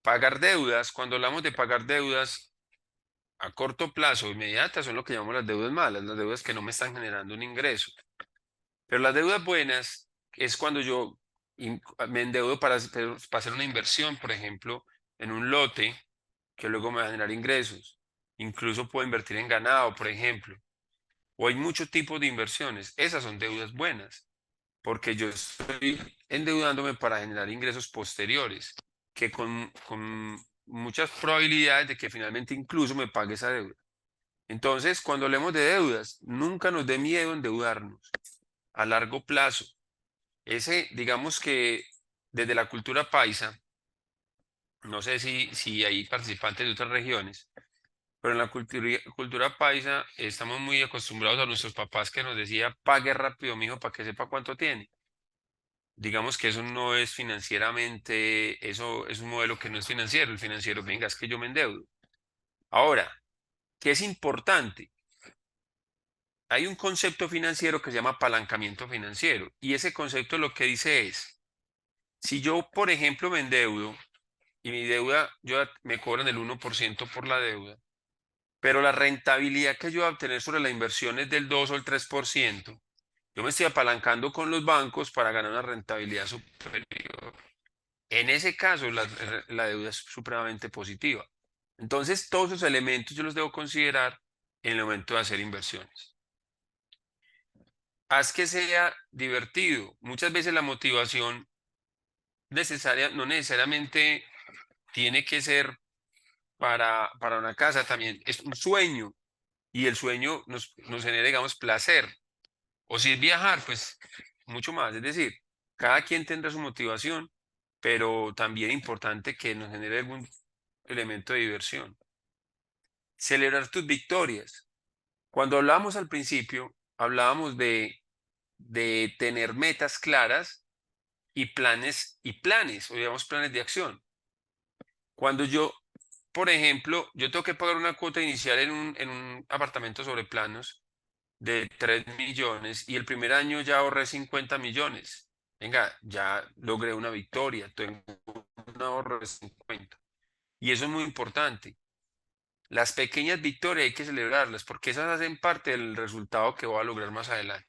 pagar deudas, cuando hablamos de pagar deudas a corto plazo, inmediatas, son lo que llamamos las deudas malas, las deudas que no me están generando un ingreso. Pero las deudas buenas es cuando yo me endeudo para hacer una inversión, por ejemplo, en un lote que luego me va a generar ingresos. Incluso puedo invertir en ganado, por ejemplo. O hay muchos tipos de inversiones. Esas son deudas buenas, porque yo estoy endeudándome para generar ingresos posteriores, que con muchas probabilidades de que finalmente incluso me pague esa deuda. Entonces, cuando hablemos de deudas, nunca nos dé miedo endeudarnos a largo plazo. Digamos que desde la cultura paisa, no sé si hay participantes de otras regiones, pero en la cultura paisa estamos muy acostumbrados a nuestros papás que nos decía, pague rápido, mijo, para que sepa cuánto tiene. Digamos que eso no es financieramente, eso es un modelo que no es financiero. El financiero, venga, es que yo me endeudo. Ahora, ¿qué es importante? Hay un concepto financiero que se llama apalancamiento financiero y ese concepto lo que dice es, si yo, por ejemplo, me endeudo y mi deuda, me cobran el 1% por la deuda, pero la rentabilidad que yo voy a obtener sobre la inversión es del 2 o el 3%, yo me estoy apalancando con los bancos para ganar una rentabilidad superior. En ese caso, la deuda es supremamente positiva. Entonces, todos esos elementos yo los debo considerar en el momento de hacer inversiones. Haz que sea divertido. Muchas veces la motivación no necesariamente tiene que ser para una casa, también es un sueño y el sueño nos genera, digamos, placer. O si es viajar, pues mucho más. Es decir, cada quien tendrá su motivación, pero también es importante que nos genere algún elemento de diversión. Celebrar tus victorias. Cuando hablábamos al principio, hablábamos de tener metas claras y planes, o digamos planes de acción. Cuando yo, por ejemplo, yo tengo que pagar una cuota inicial en un apartamento sobre planos de 3 millones y el primer año ya ahorré 50 millones. Venga, ya logré una victoria, tengo un ahorro de 50. Y eso es muy importante. Las pequeñas victorias hay que celebrarlas porque esas hacen parte del resultado que voy a lograr más adelante.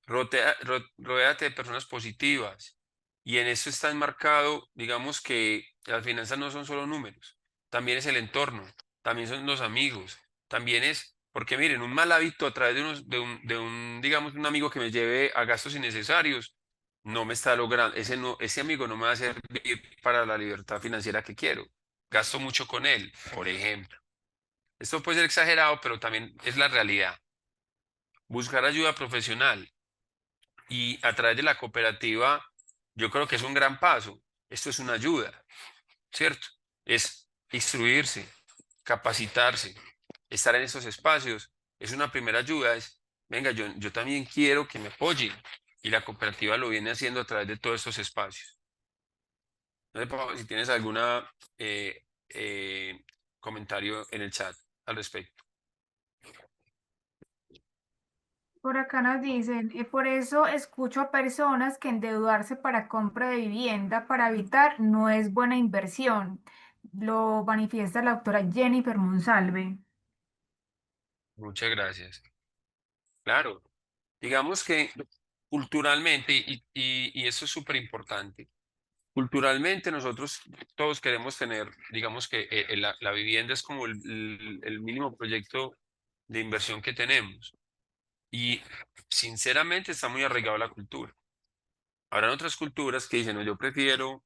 Rodéate de personas positivas y en eso está enmarcado, digamos que las finanzas no son solo números, también es el entorno, también son los amigos, también es, porque miren, un mal hábito a través digamos, un amigo que me lleve a gastos innecesarios, no me está logrando, ese amigo no me va a servir para la libertad financiera que quiero. Gasto mucho con él, por ejemplo. Esto puede ser exagerado, pero también es la realidad. Buscar ayuda profesional y a través de la cooperativa, yo creo que es un gran paso. Esto es una ayuda, ¿cierto? Es instruirse, capacitarse, estar en esos espacios. Es una primera ayuda, venga, yo también quiero que me apoyen. Y la cooperativa lo viene haciendo a través de todos estos espacios. No sé, Pau, si tienes alguna comentario en el chat al respecto. Por acá nos dicen, por eso escucho a personas que endeudarse para compra de vivienda para habitar no es buena inversión. Lo manifiesta la doctora Jennifer Monsalve. Muchas gracias. Claro, digamos que culturalmente, y eso es súper importante, culturalmente nosotros todos queremos tener, digamos que la vivienda es como el mínimo proyecto de inversión que tenemos. Y sinceramente está muy arraigado a la cultura. Habrán otras culturas que dicen, no, yo prefiero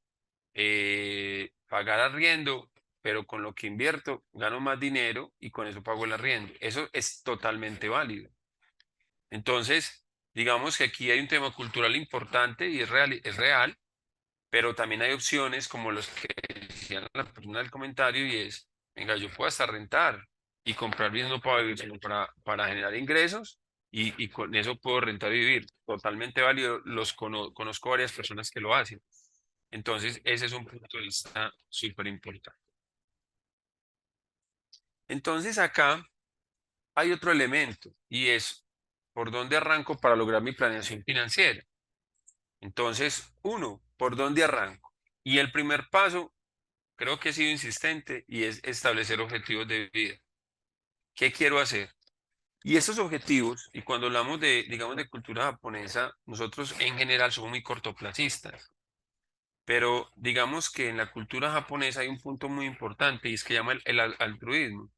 pagar arriendo, pero con lo que invierto gano más dinero y con eso pago el arriendo. Eso es totalmente válido. Entonces, digamos que aquí hay un tema cultural importante y es real, pero también hay opciones como los que decía la persona del comentario y es, venga, yo puedo hasta rentar y comprar bien no para vivir, sino para generar ingresos y con eso puedo rentar y vivir. Totalmente válido, conozco varias personas que lo hacen. Entonces, ese es un punto de vista súper importante. Entonces, acá hay otro elemento y es por dónde arranco para lograr mi planeación financiera. Entonces, uno, ¿por dónde arranco? Y el primer paso, creo que he sido insistente y es establecer objetivos de vida. ¿Qué quiero hacer? Y estos objetivos, y cuando hablamos de, digamos, de cultura japonesa, nosotros en general somos muy cortoplacistas, pero digamos que en la cultura japonesa hay un punto muy importante y es que llama altruismo.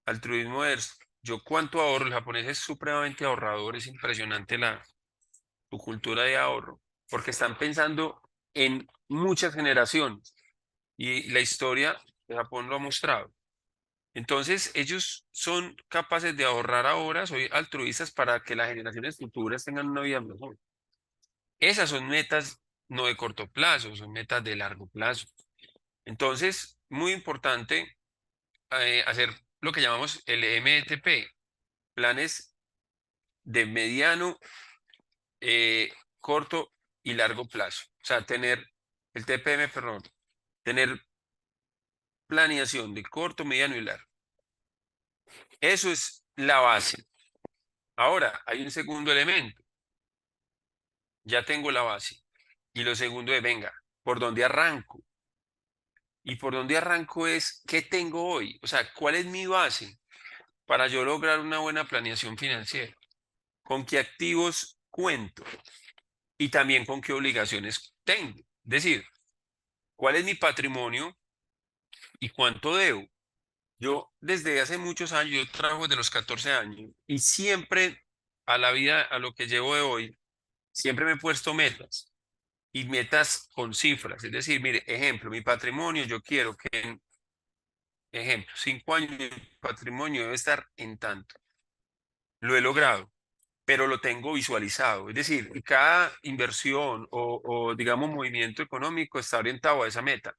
Altruismo es, yo cuánto ahorro, el japonés es supremamente ahorrador, es impresionante su cultura de ahorro, porque están pensando en muchas generaciones y la historia de Japón lo ha mostrado. Entonces, ellos son capaces de ahorrar ahora, soy altruistas para que las generaciones futuras tengan una vida mejor. Esas son metas no de corto plazo, son metas de largo plazo. Entonces, muy importante hacer lo que llamamos el MTP, planes de mediano, eh, corto y largo plazo. O sea, tener el TPM, perdón, tener planeación de corto, mediano y largo. Eso es la base. Ahora, hay un segundo elemento. Ya tengo la base. Y lo segundo es, venga, ¿por dónde arranco? Y por dónde arranco es, ¿qué tengo hoy? O sea, ¿cuál es mi base para yo lograr una buena planeación financiera? ¿Con qué activos cuento? Y también con qué obligaciones tengo. Es decir, ¿cuál es mi patrimonio y cuánto debo? Yo desde hace muchos años, yo trabajo desde los 14 años y siempre a la vida, a lo que llevo de hoy, siempre me he puesto metas y metas con cifras. Es decir, mire, ejemplo, mi patrimonio, yo quiero que en, ejemplo, 5 años mi patrimonio debe estar en tanto. Lo he logrado, pero lo tengo visualizado. Es decir, y cada inversión digamos, movimiento económico está orientado a esa meta.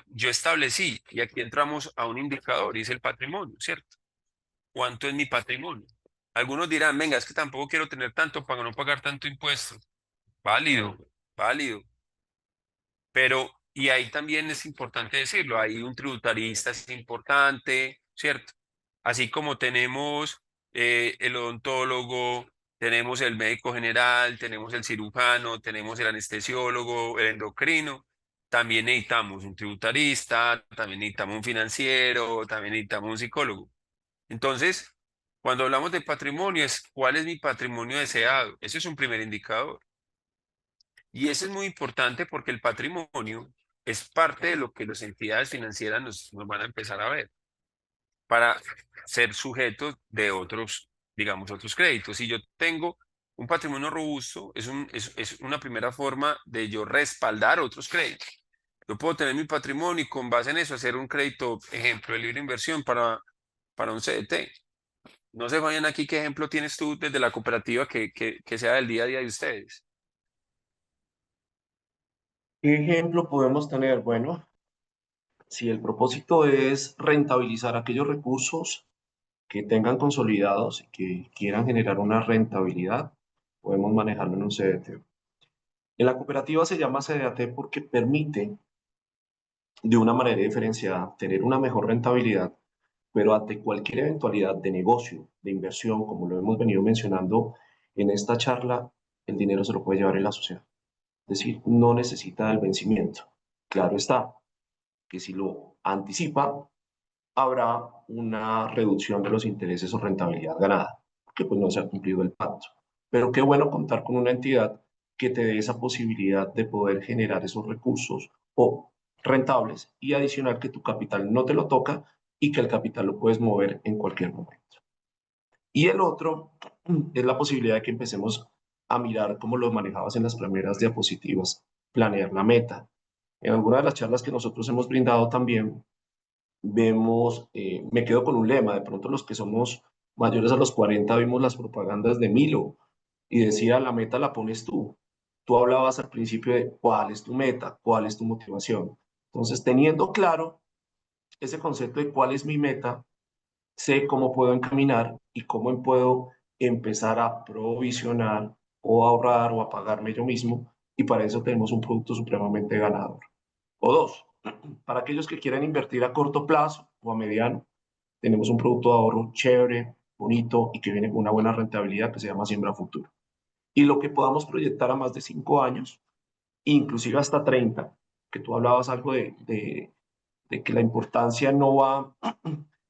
Yo establecí, y aquí entramos a un indicador, y es el patrimonio, ¿cierto? ¿Cuánto es mi patrimonio? Algunos dirán, venga, es que tampoco quiero tener tanto para no pagar tanto impuesto. Válido, válido. Pero, y ahí también es importante decirlo, hay un tributarista es importante, ¿cierto? Así como tenemos el odontólogo, tenemos el médico general, tenemos el cirujano, tenemos el anestesiólogo, el endocrino, también necesitamos un tributarista, también necesitamos un financiero, también necesitamos un psicólogo. Entonces, cuando hablamos de patrimonio, es cuál es mi patrimonio deseado. Ese es un primer indicador. Y eso es muy importante porque el patrimonio es parte de lo que las entidades financieras nos van a empezar a ver para ser sujetos de otros, digamos, otros créditos. Si yo tengo un patrimonio robusto, es una primera forma de yo respaldar otros créditos. Yo puedo tener mi patrimonio y con base en eso hacer un crédito, ejemplo, de libre inversión para un CDT. No sé, Fabián, aquí qué ejemplo tienes tú desde la cooperativa que sea del día a día de ustedes. ¿Qué ejemplo podemos tener? Bueno, si el propósito es rentabilizar aquellos recursos que tengan consolidados y que quieran generar una rentabilidad, podemos manejarlo en un CDT. En la cooperativa se llama CDT porque permite de una manera diferenciada tener una mejor rentabilidad, pero ante cualquier eventualidad de negocio, de inversión, como lo hemos venido mencionando en esta charla, el dinero se lo puede llevar en la sociedad. Es decir, no necesita el vencimiento. Claro está que si lo anticipa, habrá una reducción de los intereses o rentabilidad ganada, porque pues no se ha cumplido el pacto. Pero qué bueno contar con una entidad que te dé esa posibilidad de poder generar esos recursos o rentables y adicional que tu capital no te lo toca y que el capital lo puedes mover en cualquier momento. Y el otro es la posibilidad de que empecemos a mirar como lo manejabas en las primeras diapositivas, planear la meta. En alguna de las charlas que nosotros hemos brindado también, vemos, me quedo con un lema, de pronto los que somos mayores a los 40 vimos las propagandas de Milo y decía, la meta la pones tú. Tú hablabas al principio de cuál es tu meta, cuál es tu motivación. Entonces, teniendo claro ese concepto de cuál es mi meta, sé cómo puedo encaminar y cómo puedo empezar a provisionar o ahorrar o a pagarme yo mismo y para eso tenemos un producto supremamente ganador. O dos, para aquellos que quieran invertir a corto plazo o a mediano, tenemos un producto de ahorro chévere, bonito y que viene con una buena rentabilidad que se llama Siembra Futuro. Y lo que podamos proyectar a más de 5 años, inclusive hasta 30, que tú hablabas algo de que la importancia no va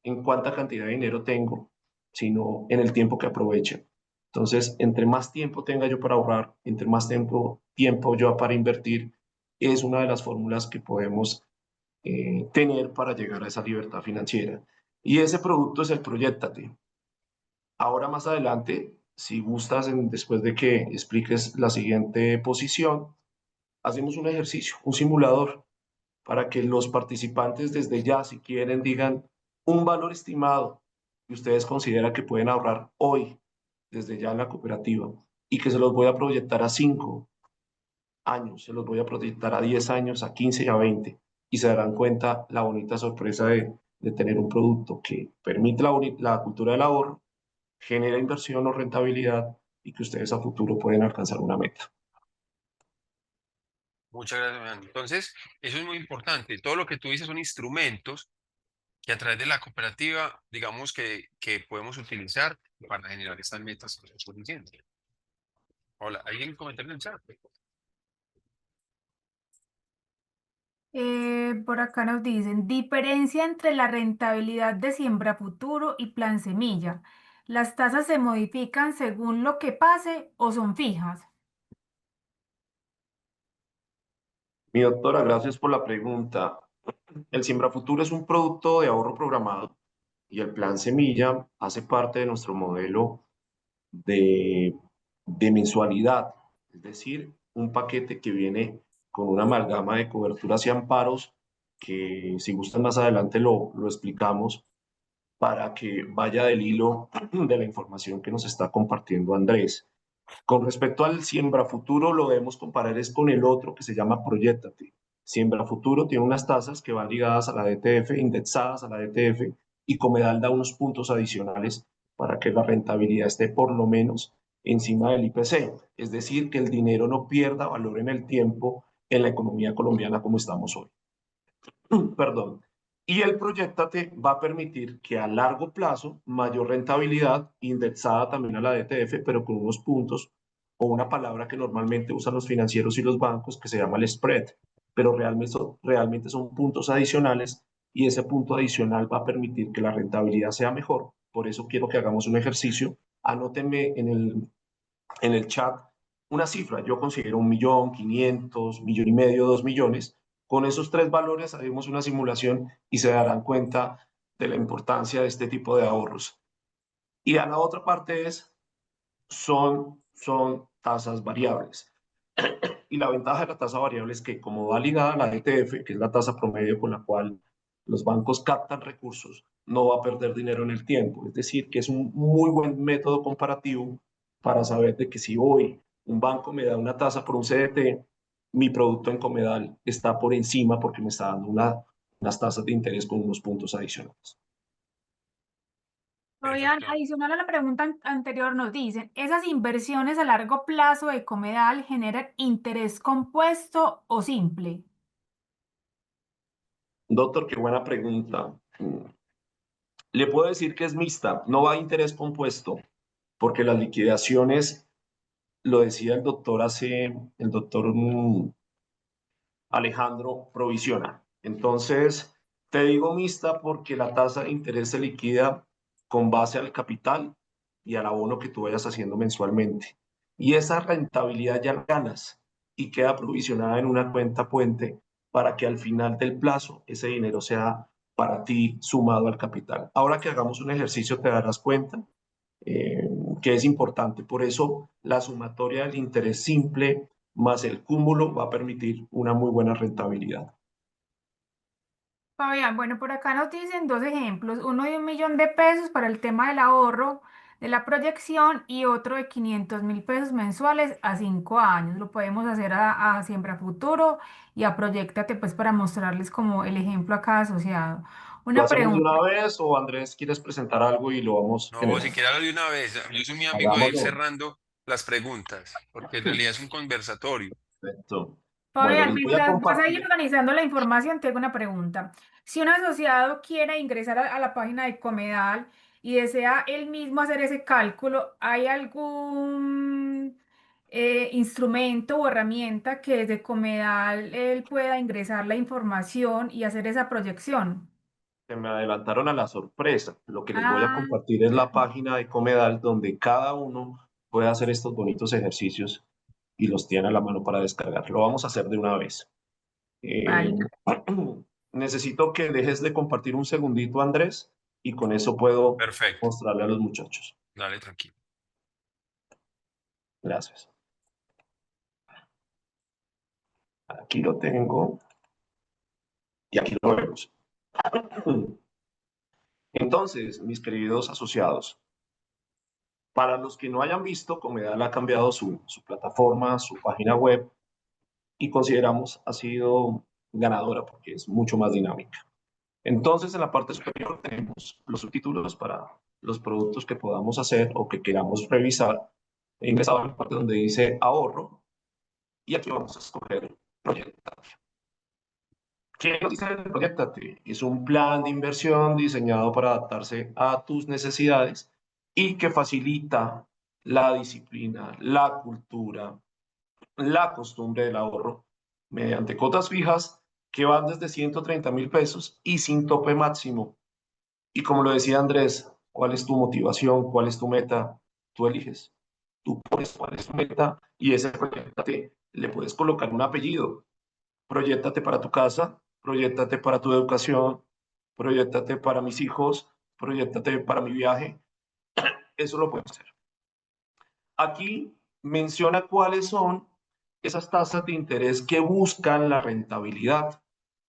en cuánta cantidad de dinero tengo, sino en el tiempo que aproveche. Entonces, entre más tiempo tenga yo para ahorrar, entre más tiempo yo para invertir, es una de las fórmulas que podemos tener para llegar a esa libertad financiera. Y ese producto es el Proyectate. Ahora más adelante, si gustas, después de que expliques la siguiente posición, hacemos un ejercicio, un simulador, para que los participantes desde ya, si quieren, digan un valor estimado que ustedes consideran que pueden ahorrar hoy, desde ya en la cooperativa, y que se los voy a proyectar a 5 años, se los voy a proyectar a 10 años, a 15 y a 20, y se darán cuenta la bonita sorpresa de tener un producto que permite la cultura del ahorro, genera inversión o rentabilidad y que ustedes a futuro pueden alcanzar una meta. Muchas gracias, Fernando. Entonces, eso es muy importante. Todo lo que tú dices son instrumentos que a través de la cooperativa, digamos que podemos utilizar para generar estas metas que estoy diciendo. Hola, ¿alguien comentario en el chat? Por acá nos dicen, diferencia entre la rentabilidad de Siembra Futuro y Plan Semilla. ¿Las tasas se modifican según lo que pase o son fijas? Mi doctora, gracias por la pregunta. El Siembra Futuro es un producto de ahorro programado y el Plan Semilla hace parte de nuestro modelo de, de mensualidad, es decir, un paquete que viene con una amalgama de coberturas y amparos que si gustan más adelante lo explicamos para que vaya del hilo de la información que nos está compartiendo Andrés. Con respecto al Siembra Futuro, lo debemos comparar es con el otro que se llama Proyectate. Siembra Futuro tiene unas tasas que van ligadas a la DTF, indexadas a la DTF, y Comedal da unos puntos adicionales para que la rentabilidad esté por lo menos encima del IPC. Es decir, que el dinero no pierda valor en el tiempo en la economía colombiana como estamos hoy. Perdón. Y el Proyectate va a permitir que a largo plazo, mayor rentabilidad, indexada también a la DTF, pero con unos puntos o una palabra que normalmente usan los financieros y los bancos que se llama el spread, pero realmente son puntos adicionales y ese punto adicional va a permitir que la rentabilidad sea mejor. Por eso quiero que hagamos un ejercicio. Anótenme en el chat una cifra. Yo considero 1.500.000, 1.500.000, 2 millones. Con esos tres valores haremos una simulación y se darán cuenta de la importancia de este tipo de ahorros. Y a la otra parte son tasas variables. Y la ventaja de la tasa variable es que como va ligada a la ETF, que es la tasa promedio con la cual los bancos captan recursos, no va a perder dinero en el tiempo. Es decir, que es un muy buen método comparativo para saber de que si hoy un banco me da una tasa por un CDT, mi producto en Comedal está por encima porque me está dando unas tasas de interés con unos puntos adicionales. Fabián, Perfecto. adicional a la pregunta anterior, nos dicen, ¿esas inversiones a largo plazo de Comedal generan interés compuesto o simple? Doctor, qué buena pregunta. Le puedo decir que es mixta, no va a interés compuesto, porque las liquidaciones, lo decía el doctor Alejandro, provisiona. Entonces, te digo mixta porque la tasa de interés se liquida con base al capital y al abono que tú vayas haciendo mensualmente. Y esa rentabilidad ya la ganas y queda provisionada en una cuenta puente para que al final del plazo ese dinero sea para ti sumado al capital. Ahora que hagamos un ejercicio te darás cuenta eh, que es importante. Por eso la sumatoria del interés simple más el cúmulo va a permitir una muy buena rentabilidad. Fabián, bueno, por acá nos dicen dos ejemplos, uno de 1 millón de pesos para el tema del ahorro, de la proyección y otro de 500.000 pesos mensuales a 5 años. Lo podemos hacer a Siembra Futuro y a Proyectate, pues para mostrarles como el ejemplo a cada asociado. ¿Lo Una hacemos de pregunta. una vez o Andrés quieres presentar algo y lo vamos No, si generando? quiere de una vez. Yo soy muy amigo de ir Hagámoslo. cerrando las preguntas, porque en realidad es un conversatorio. Perfecto. Bueno, Fabián, les voy a mientras vas a ir compartir. organizando la información, te hago una pregunta. Si un asociado quiere ingresar a la página de Comedal y desea él mismo hacer ese cálculo, ¿hay algún instrumento o herramienta que desde Comedal él pueda ingresar la información y hacer esa proyección? Se me adelantaron a la sorpresa. Lo que les voy a Ah, compartir es la página de Comedal donde cada uno puede hacer estos bonitos ejercicios y los tiene a la mano para descargar. Lo vamos a hacer de una vez. Eh, vale. necesito que dejes de compartir un segundito, Andrés, y con eso puedo Perfecto. mostrarle a los muchachos. Dale, tranquilo. Gracias. Aquí lo tengo y aquí lo vemos. Entonces, mis queridos asociados, para los que no hayan visto, Comedal ha cambiado su plataforma, su página web, y consideramos ha sido ganadora porque es mucho más dinámica. Entonces, en la parte superior tenemos los subtítulos para los productos que podamos hacer o que queramos revisar. He ingresado en la parte donde dice ahorro y aquí vamos a escoger Proyectate. ¿Qué nos dice el Proyectate? Es un plan de inversión diseñado para adaptarse a tus necesidades y que facilita la disciplina, la cultura, la costumbre del ahorro mediante cuotas fijas que van desde 130.000 pesos y sin tope máximo. Y como lo decía Andrés, ¿cuál es tu motivación? ¿Cuál es tu meta? Tú eliges. Tú pones cuál es tu meta y ese proyectate le puedes colocar un apellido. Proyectate para tu casa, proyectate para tu educación, proyectate para mis hijos, proyectate para mi viaje. Eso lo puedes hacer. Aquí menciona cuáles son esas tasas de interés que buscan la rentabilidad.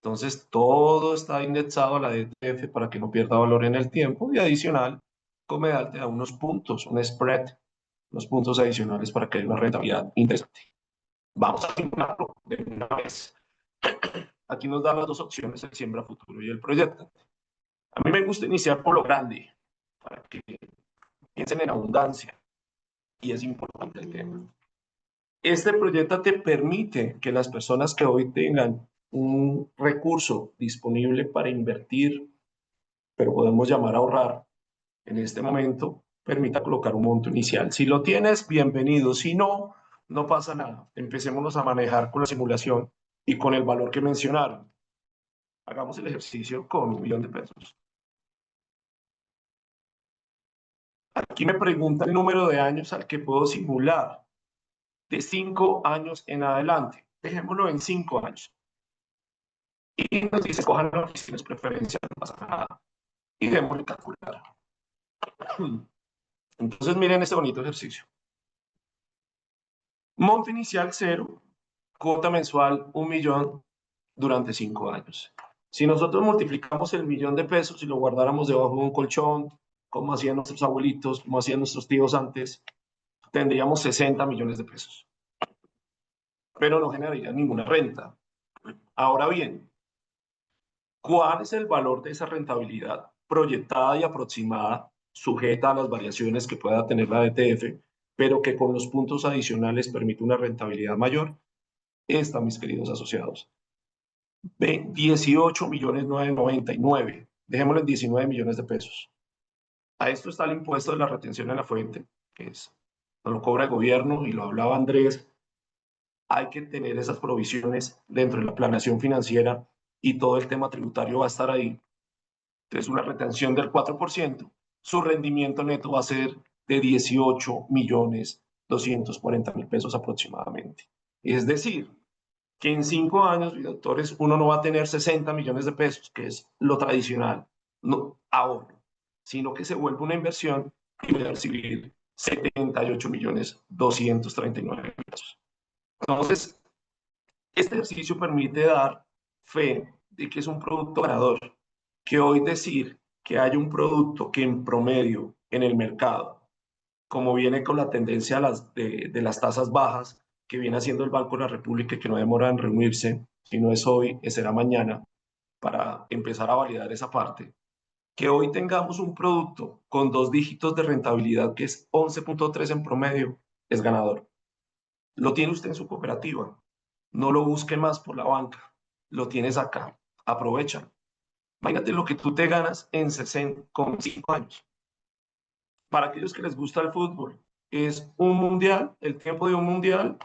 Entonces, todo está indexado a la DTF para que no pierda valor en el tiempo y adicional, Comedal te da unos puntos, un spread, unos puntos adicionales para que haya una rentabilidad interesante. Vamos a simularlo de una vez. Aquí nos dan las dos opciones, el Siembra Futuro y el Proyecto. A mí me gusta iniciar por lo grande, para que piensen en abundancia, y es importante el tema. Este proyecto te permite que las personas que hoy tengan un recurso disponible para invertir, pero podemos llamar a ahorrar en este momento, permita colocar un monto inicial. Si lo tienes, bienvenido. Si no, no pasa nada. Empecémonos a manejar con la simulación y con el valor que mencionaron. Hagamos el ejercicio con 1 millón de pesos. Aquí me pregunta el número de años al que puedo simular. De 5 años en adelante. Dejémoslo en 5 años. Y nos dice, cojan las que tienes preferencia, no pasa nada. Y démosle calcular. Entonces miren este bonito ejercicio. Monto inicial 0, cuota mensual 1 millón durante 5 años. Si nosotros multiplicamos el 1 millón de pesos y lo guardáramos debajo de un colchón, como hacían nuestros abuelitos, como hacían nuestros tíos antes, tendríamos 60 millones de pesos. Pero no generaría ninguna renta. Ahora bien, ¿cuál es el valor de esa rentabilidad proyectada y aproximada, sujeta a las variaciones que pueda tener la DTF, pero que con los puntos adicionales permite una rentabilidad mayor? Esta, mis queridos asociados, de 18.999.000, dejémoslo en 19 millones de pesos. A esto está el impuesto de la retención en la fuente, que es, no lo cobra el gobierno y lo hablaba Andrés. Hay que tener esas provisiones dentro de la planeación financiera y todo el tema tributario va a estar ahí. Entonces, una retención del 4%, su rendimiento neto va a ser de 18.240.000 pesos aproximadamente. Es decir, que en 5 años, doctores, uno no va a tener 60 millones de pesos, que es lo tradicional, no ahorro, sino que se vuelve una inversión y va a recibir 78.239.000 pesos. Entonces, este ejercicio permite dar fe de que es un producto ganador, que hoy decir que hay un producto que en promedio en el mercado, como viene con la tendencia de las tasas bajas, que viene haciendo el Banco de la República y que no demora en reunirse, si no es hoy, será mañana, para empezar a validar esa parte, que hoy tengamos un producto con 2 dígitos de rentabilidad que es 11.3 en promedio, es ganador. Lo tiene usted en su cooperativa. No lo busque más por la banca. Lo tienes acá. Aprovecha. Imagínate lo que tú te ganas en 60, con 5 años. Para aquellos que les gusta el fútbol, es un mundial, el tiempo de un mundial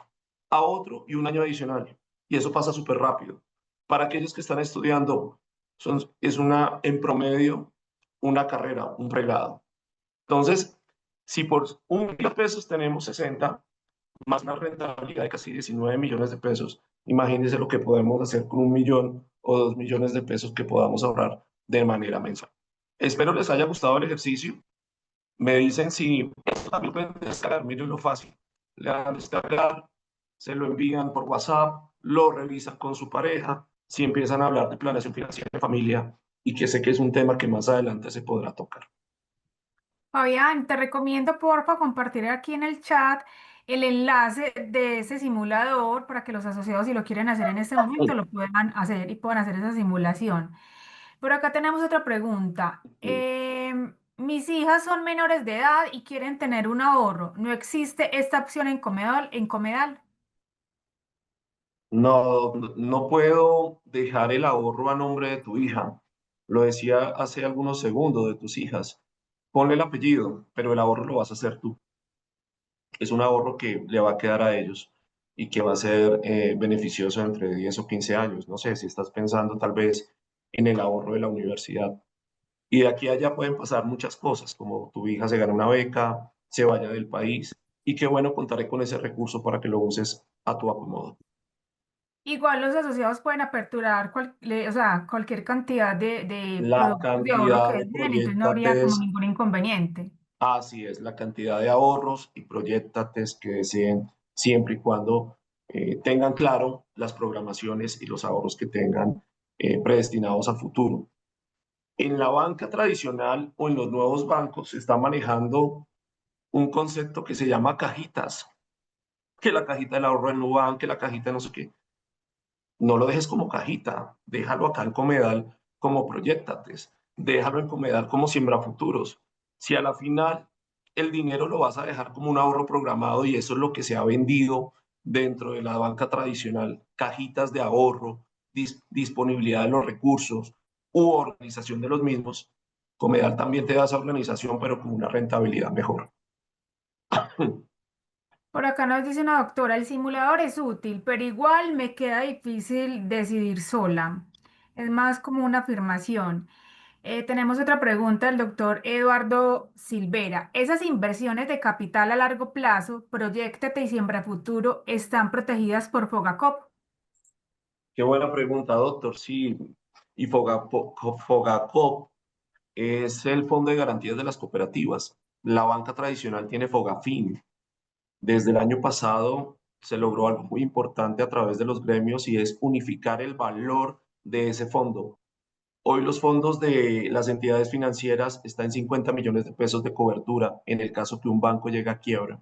a otro y un año adicional. Y eso pasa súper rápido. Para aquellos que están estudiando, es en promedio una carrera, un pregrado. Entonces, si por 1.000 pesos tenemos 60, más una rentabilidad de casi 19 millones de pesos, imagínense lo que podemos hacer con 1 millón o 2 millones de pesos que podamos ahorrar de manera mensual. Espero les haya gustado el ejercicio. Me dicen si esto también pueden descargar, miren lo fácil. Le dan a descargar, se lo envían por WhatsApp, lo revisan con su pareja, si empiezan a hablar de planeación financiera de familia y que sé que es un tema que más adelante se podrá tocar. Fabián, te recomiendo porfa compartir aquí en el chat el enlace de ese simulador para que los asociados, si lo quieren hacer en este momento, lo puedan hacer y puedan hacer esa simulación. Por acá tenemos otra pregunta. Mis hijas son menores de edad y quieren tener un ahorro. ¿No existe esta opción en Comedal? En Comedal? No, no puedo dejar el ahorro a nombre de tu hija. Lo decía hace algunos segundos de tus hijas. Ponle el apellido, pero el ahorro lo vas a hacer tú. Es un ahorro que le va a quedar a ellos y que va a ser beneficioso entre 10 o 15 años. No sé si estás pensando tal vez en el ahorro de la universidad. Y de aquí a allá pueden pasar muchas cosas, como tu hija se gana una beca, se vaya del país, y qué bueno, contaré con ese recurso para que lo uses a tu acomodo. Igual los asociados pueden aperturar o sea, cualquier cantidad de La productos de ahorro que cantidad de deseen, entonces no habría como proyectates, ningún inconveniente. así es, la cantidad de ahorros y proyectates que deseen, siempre y cuando tengan claro las programaciones y los ahorros que tengan predestinados a futuro. En la banca tradicional o en los nuevos bancos se está manejando un concepto que se llama cajitas, que la cajita del ahorro en Nubank, que la cajita de no sé qué. No lo dejes como cajita, déjalo acá en Comedal como proyectates, déjalo en Comedal como siembra futuros. Si a la final el dinero lo vas a dejar como un ahorro programado y eso es lo que se ha vendido dentro de la banca tradicional, cajitas de ahorro, disponibilidad de los recursos u organización de los mismos, Comedal también te da esa organización, pero con una rentabilidad mejor. Por acá nos dice una doctora, el simulador es útil, pero igual me queda difícil decidir sola. Es más como una afirmación. Tenemos otra pregunta del doctor Eduardo Silvera. ¿Esas inversiones de capital a largo plazo, Proyéctate y Siembra Futuro, están protegidas por Fogacop? Qué buena pregunta, doctor. Sí, y Fogacop es el Fondo de Garantías de las Cooperativas. La banca tradicional tiene Fogafín. Desde el año pasado se logró algo muy importante a través de los gremios y es unificar el valor de ese fondo. Hoy los fondos de las entidades financieras están en 50 millones de pesos de cobertura en el caso que un banco llegue a quiebra.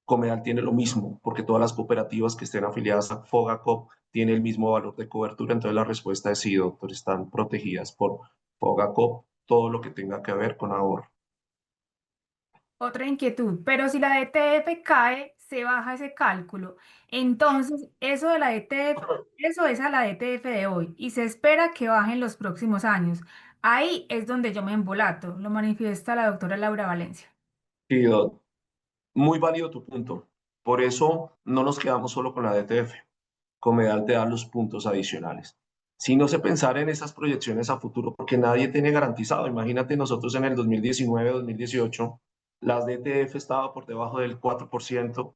Comedal tiene lo mismo, porque todas las cooperativas que estén afiliadas a Fogacop tienen el mismo valor de cobertura. Entonces la respuesta es sí, doctor, están protegidas por Fogacop, todo lo que tenga que ver con ahorro. Otra inquietud, pero si la DTF cae, se baja ese cálculo. Entonces, eso de la DTF, eso es a la DTF de hoy y se espera que baje en los próximos años. Ahí es donde yo me embolato, lo manifiesta la doctora Laura Valencia. Sí, muy válido tu punto. Por eso no nos quedamos solo con la DTF. Comedal te da los puntos adicionales. Si no se pensar en esas proyecciones a futuro, porque nadie tiene garantizado. Imagínate nosotros en el 2019, 2018, las DTF estaba por debajo del 4%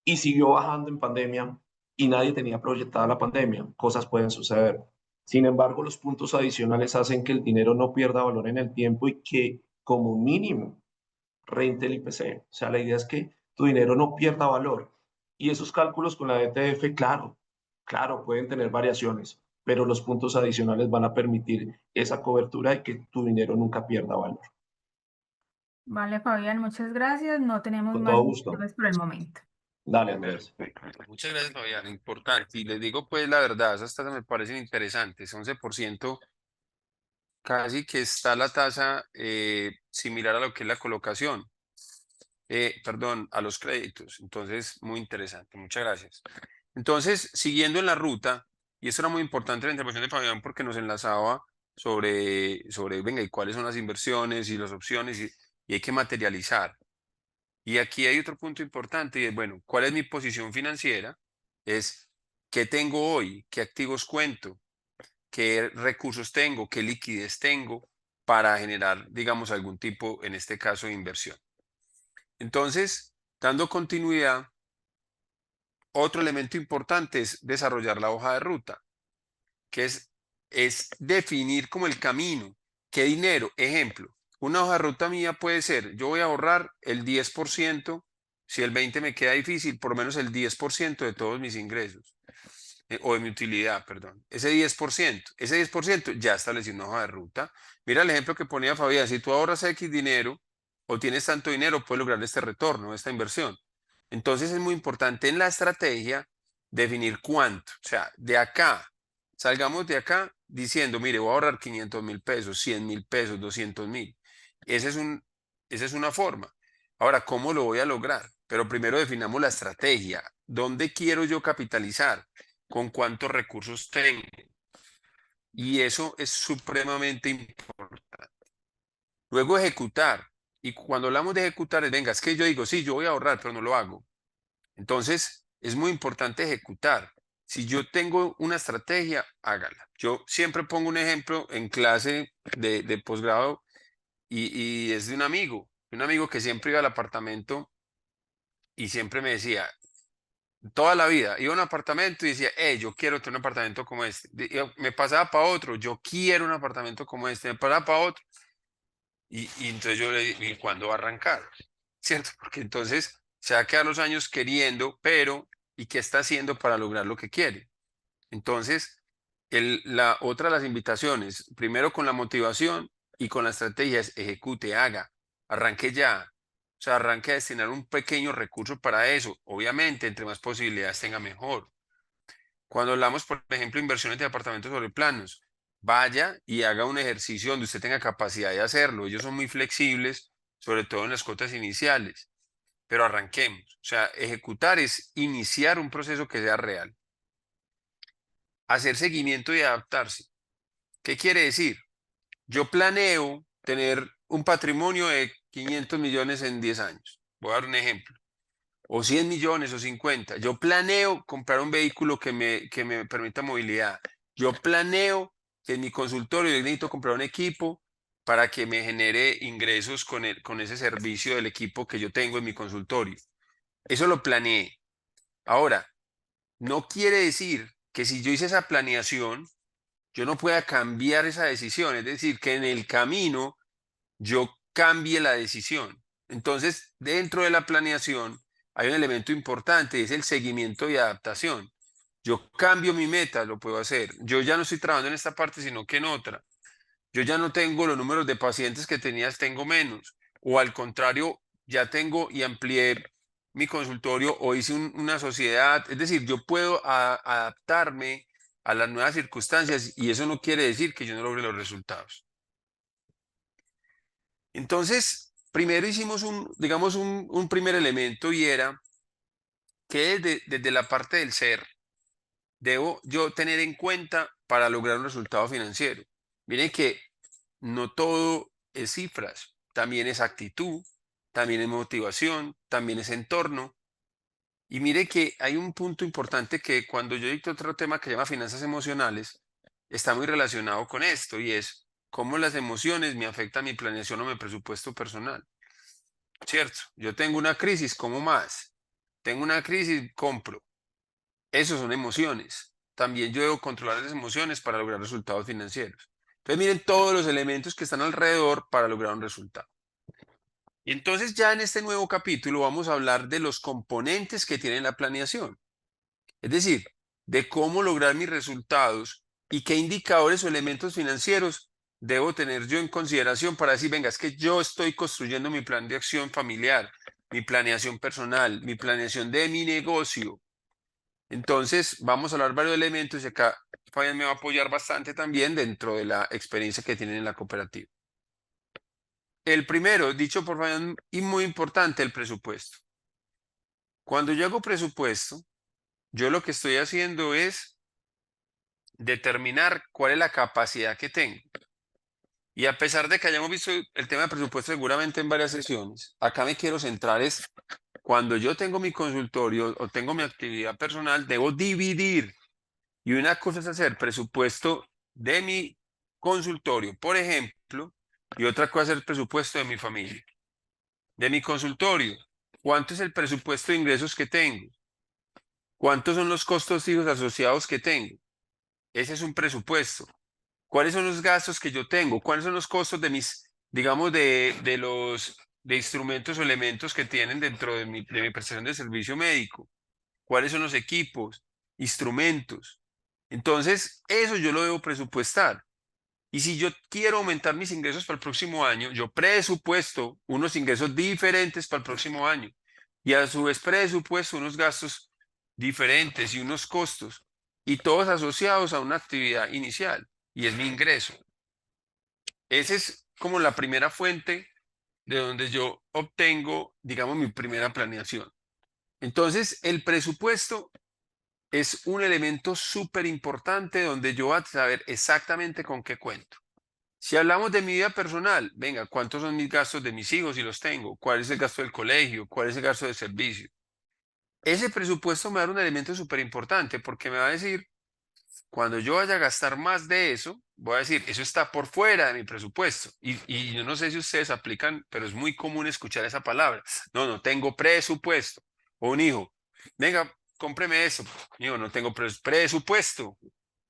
y siguió bajando en pandemia y nadie tenía proyectada la pandemia. Cosas pueden suceder. Sin embargo, los puntos adicionales hacen que el dinero no pierda valor en el tiempo y que como mínimo rente el IPC. O sea, la idea es que tu dinero no pierda valor. Y esos cálculos con la DTF, claro, claro, pueden tener variaciones, pero los puntos adicionales van a permitir esa cobertura y que tu dinero nunca pierda valor. Vale, Fabián, muchas gracias. No tenemos Con más todo gusto. inquietudes por el momento. Dale, Andrés. Perfecto. Muchas gracias, Fabián. Importante. Y les digo, pues, la verdad, esas tasas me parecen interesantes. 11%, casi que está la tasa similar a lo que es la colocación. Perdón, a los créditos. Entonces, muy interesante. Muchas gracias. Entonces, siguiendo en la ruta, y esto era muy importante la intervención de Fabián porque nos enlazaba venga, y cuáles son las inversiones y las opciones y hay que materializar. Y aquí hay otro punto importante y es, bueno, ¿cuál es mi posición financiera? Es qué tengo hoy, qué activos cuento, qué recursos tengo, qué liquidez tengo para generar, digamos, algún tipo, en este caso, de inversión. Entonces, dando continuidad, otro elemento importante es desarrollar la hoja de ruta, que es definir como el camino, qué dinero. Ejemplo, una hoja de ruta mía puede ser, yo voy a ahorrar el 10%, si el 20 me queda difícil, por lo menos el 10% de todos mis ingresos, o de mi utilidad, perdón. Ese 10% ya establecí una hoja de ruta. Mira el ejemplo que ponía Fabián, si tú ahorras X dinero o tienes tanto dinero, puedes lograr este retorno, esta inversión. Entonces es muy importante en la estrategia definir cuánto. O sea, de acá, salgamos de acá diciendo, mire, voy a ahorrar 500.000 pesos, 100.000 pesos, 200.000. Ese es un, esa es una forma. Ahora, ¿cómo lo voy a lograr? Pero primero definamos la estrategia. ¿Dónde quiero yo capitalizar? ¿Con cuántos recursos tengo? Y eso es supremamente importante. Luego ejecutar. Y cuando hablamos de ejecutar, venga, es que yo digo, sí, yo voy a ahorrar, pero no lo hago. Entonces, es muy importante ejecutar. Si yo tengo una estrategia, hágala. Yo siempre pongo un ejemplo en clase de posgrado y es de un amigo que siempre iba al apartamento y siempre me decía, toda la vida, iba a un apartamento y decía, yo quiero tener un apartamento como este. Me pasaba para otro, yo quiero un apartamento como este, me pasaba para otro. Y entonces yo le dije, ¿y cuándo va a arrancar? ¿Cierto? Porque entonces se va a quedar los años queriendo, pero ¿y qué está haciendo para lograr lo que quiere? Entonces, la otra de las invitaciones, primero con la motivación y con la estrategia es ejecute, haga, arranque ya. O sea, arranque a destinar un pequeño recurso para eso. Obviamente, entre más posibilidades tenga mejor. Cuando hablamos, por ejemplo, inversiones de apartamentos sobre planos, vaya y haga un ejercicio donde usted tenga capacidad de hacerlo. Ellos son muy flexibles, sobre todo en las cuotas iniciales, pero arranquemos. O sea, ejecutar es iniciar un proceso que sea real. Hacer seguimiento y adaptarse. ¿Qué quiere decir? Yo planeo tener un patrimonio de 500 millones en 10 años. Voy a dar un ejemplo. O 100 millones o 50. Yo planeo comprar un vehículo que me permita movilidad. Yo planeo que en mi consultorio yo necesito comprar un equipo para que me genere ingresos con ese servicio del equipo que yo tengo en mi consultorio. Eso lo planeé. Ahora, no quiere decir que si yo hice esa planeación, yo no pueda cambiar esa decisión. Es decir, que en el camino yo cambie la decisión. Entonces, dentro de la planeación hay un elemento importante, es el seguimiento y adaptación. Yo cambio mi meta, lo puedo hacer. Yo ya no estoy trabajando en esta parte, sino que en otra. Yo ya no tengo los números de pacientes que tenías, tengo menos. O al contrario, ya tengo y amplié mi consultorio o hice una sociedad. Es decir, yo puedo adaptarme a las nuevas circunstancias y eso no quiere decir que yo no logre los resultados. Entonces, primero hicimos digamos, un primer elemento y era que desde la parte del ser, debo yo tener en cuenta para lograr un resultado financiero. Miren que no todo es cifras, también es actitud, también es motivación, también es entorno. Y mire que hay un punto importante que cuando yo dicto otro tema que se llama finanzas emocionales, está muy relacionado con esto y es cómo las emociones me afectan mi planeación o mi presupuesto personal. ¿Cierto? Yo tengo una crisis, ¿como más? Tengo una crisis, compro. Esos son emociones. También yo debo controlar esas emociones para lograr resultados financieros. Entonces miren todos los elementos que están alrededor para lograr un resultado. Y entonces ya en este nuevo capítulo vamos a hablar de los componentes que tiene la planeación. Es decir, de cómo lograr mis resultados y qué indicadores o elementos financieros debo tener yo en consideración para decir, venga, es que yo estoy construyendo mi plan de acción familiar, mi planeación personal, mi planeación de mi negocio. Entonces, vamos a hablar varios elementos y acá Fabián me va a apoyar bastante también dentro de la experiencia que tienen en la cooperativa. El primero, dicho por Fabián, y muy importante, el presupuesto. Cuando yo hago presupuesto, yo lo que estoy haciendo es determinar cuál es la capacidad que tengo. Y a pesar de que hayamos visto el tema de presupuesto seguramente en varias sesiones, acá me quiero centrar es cuando yo tengo mi consultorio o tengo mi actividad personal, debo dividir. Y una cosa es hacer presupuesto de mi consultorio, por ejemplo, y otra cosa es el presupuesto de mi familia. De mi consultorio, ¿cuánto es el presupuesto de ingresos que tengo? ¿Cuántos son los costos fijos asociados que tengo? Ese es un presupuesto. ¿Cuáles son los gastos que yo tengo? ¿Cuáles son los costos de mis, digamos, de los de instrumentos o elementos que tienen dentro de mi prestación de servicio médico? ¿Cuáles son los equipos, instrumentos? Entonces, eso yo lo debo presupuestar. Y si yo quiero aumentar mis ingresos para el próximo año, yo presupuesto unos ingresos diferentes para el próximo año. Y a su vez presupuesto unos gastos diferentes y unos costos. Y todos asociados a una actividad inicial. Y es mi ingreso. Esa es como la primera fuente de donde yo obtengo, digamos, mi primera planeación. Entonces, el presupuesto es un elemento súper importante donde yo voy a saber exactamente con qué cuento. Si hablamos de mi vida personal, venga, ¿cuántos son mis gastos de mis hijos si los tengo? ¿Cuál es el gasto del colegio? ¿Cuál es el gasto de servicio? Ese presupuesto me va a dar un elemento súper importante porque me va a decir, cuando yo vaya a gastar más de eso, voy a decir, eso está por fuera de mi presupuesto. Y yo no sé si ustedes aplican, pero es muy común escuchar esa palabra. No, no tengo presupuesto. O un hijo, venga, cómpreme eso. Hijo, no tengo presupuesto.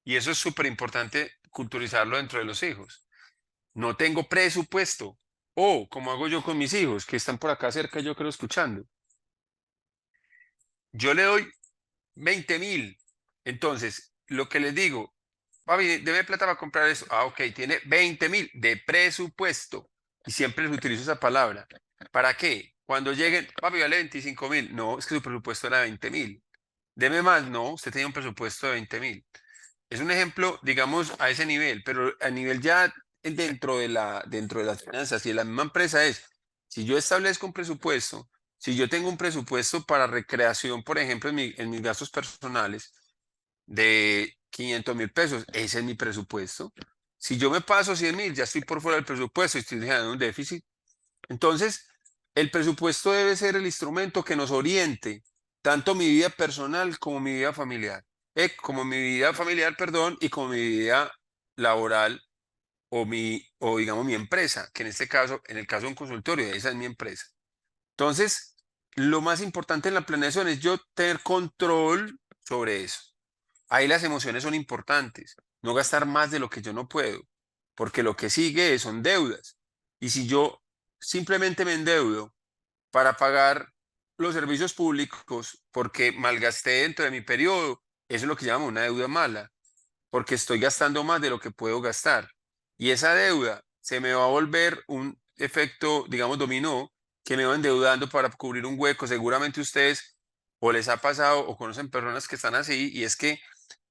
Y eso es súper importante culturizarlo dentro de los hijos. No tengo presupuesto. O, como hago yo con mis hijos, que están por acá cerca, yo creo, escuchando. Yo le doy 20.000. Entonces, lo que les digo, papi, deme plata para comprar eso. Ah, ok, tiene 20.000 de presupuesto. Y siempre les utilizo esa palabra. ¿Para qué? Cuando lleguen, papi, vale 25.000. No, es que su presupuesto era 20.000. Deme más. No, usted tenía un presupuesto de 20.000. Es un ejemplo, digamos, a ese nivel, pero a nivel ya dentro de las finanzas y de la misma empresa es, si yo establezco un presupuesto, si yo tengo un presupuesto para recreación, por ejemplo, en mis gastos personales de 500.000 pesos, ese es mi presupuesto. Si yo me paso 100.000, ya estoy por fuera del presupuesto y estoy generando un déficit. Entonces, el presupuesto debe ser el instrumento que nos oriente tanto mi vida personal como mi vida familiar. Como mi vida familiar, perdón, y como mi vida laboral o digamos mi empresa, que en este caso, en el caso de un consultorio, esa es mi empresa. Entonces, lo más importante en la planeación es yo tener control sobre eso. Ahí las emociones son importantes, no gastar más de lo que yo no puedo, porque lo que sigue son deudas. Y si yo simplemente me endeudo para pagar los servicios públicos porque malgasté dentro de mi periodo, eso es lo que llamamos una deuda mala, porque estoy gastando más de lo que puedo gastar. Y esa deuda se me va a volver un efecto, digamos, dominó, que me va endeudando para cubrir un hueco. Seguramente ustedes o les ha pasado o conocen personas que están así, y es que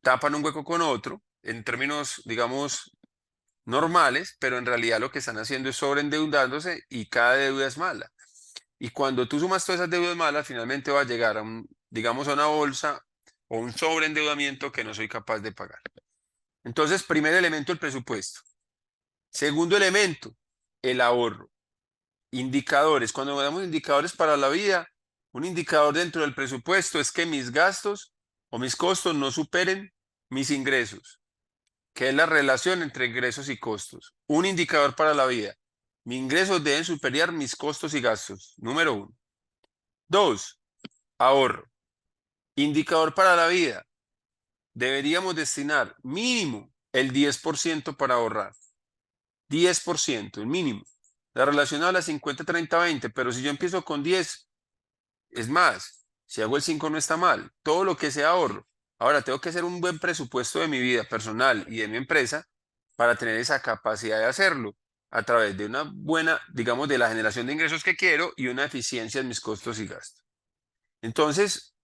tapan un hueco con otro, en términos, digamos, normales, pero en realidad lo que están haciendo es sobreendeudándose y cada deuda es mala. Y cuando tú sumas todas esas deudas malas, finalmente va a llegar a un, digamos, a una bolsa o un sobreendeudamiento que no soy capaz de pagar. Entonces, primer elemento, el presupuesto. Segundo elemento, el ahorro. Indicadores. Cuando damos indicadores para la vida, un indicador dentro del presupuesto es que mis gastos o mis costos no superen mis ingresos, que es la relación entre ingresos y costos. Un indicador para la vida. Mis ingresos deben superar mis costos y gastos. Número uno. Dos, ahorro. Indicador para la vida. Deberíamos destinar mínimo el 10% para ahorrar. 10%, el mínimo. La relación habla 50-30-20, pero si yo empiezo con 10, es más, si hago el 5 no está mal. Todo lo que sea ahorro. Ahora, tengo que hacer un buen presupuesto de mi vida personal y de mi empresa para tener esa capacidad de hacerlo a través de una buena, digamos, de la generación de ingresos que quiero y una eficiencia en mis costos y gastos. Entonces,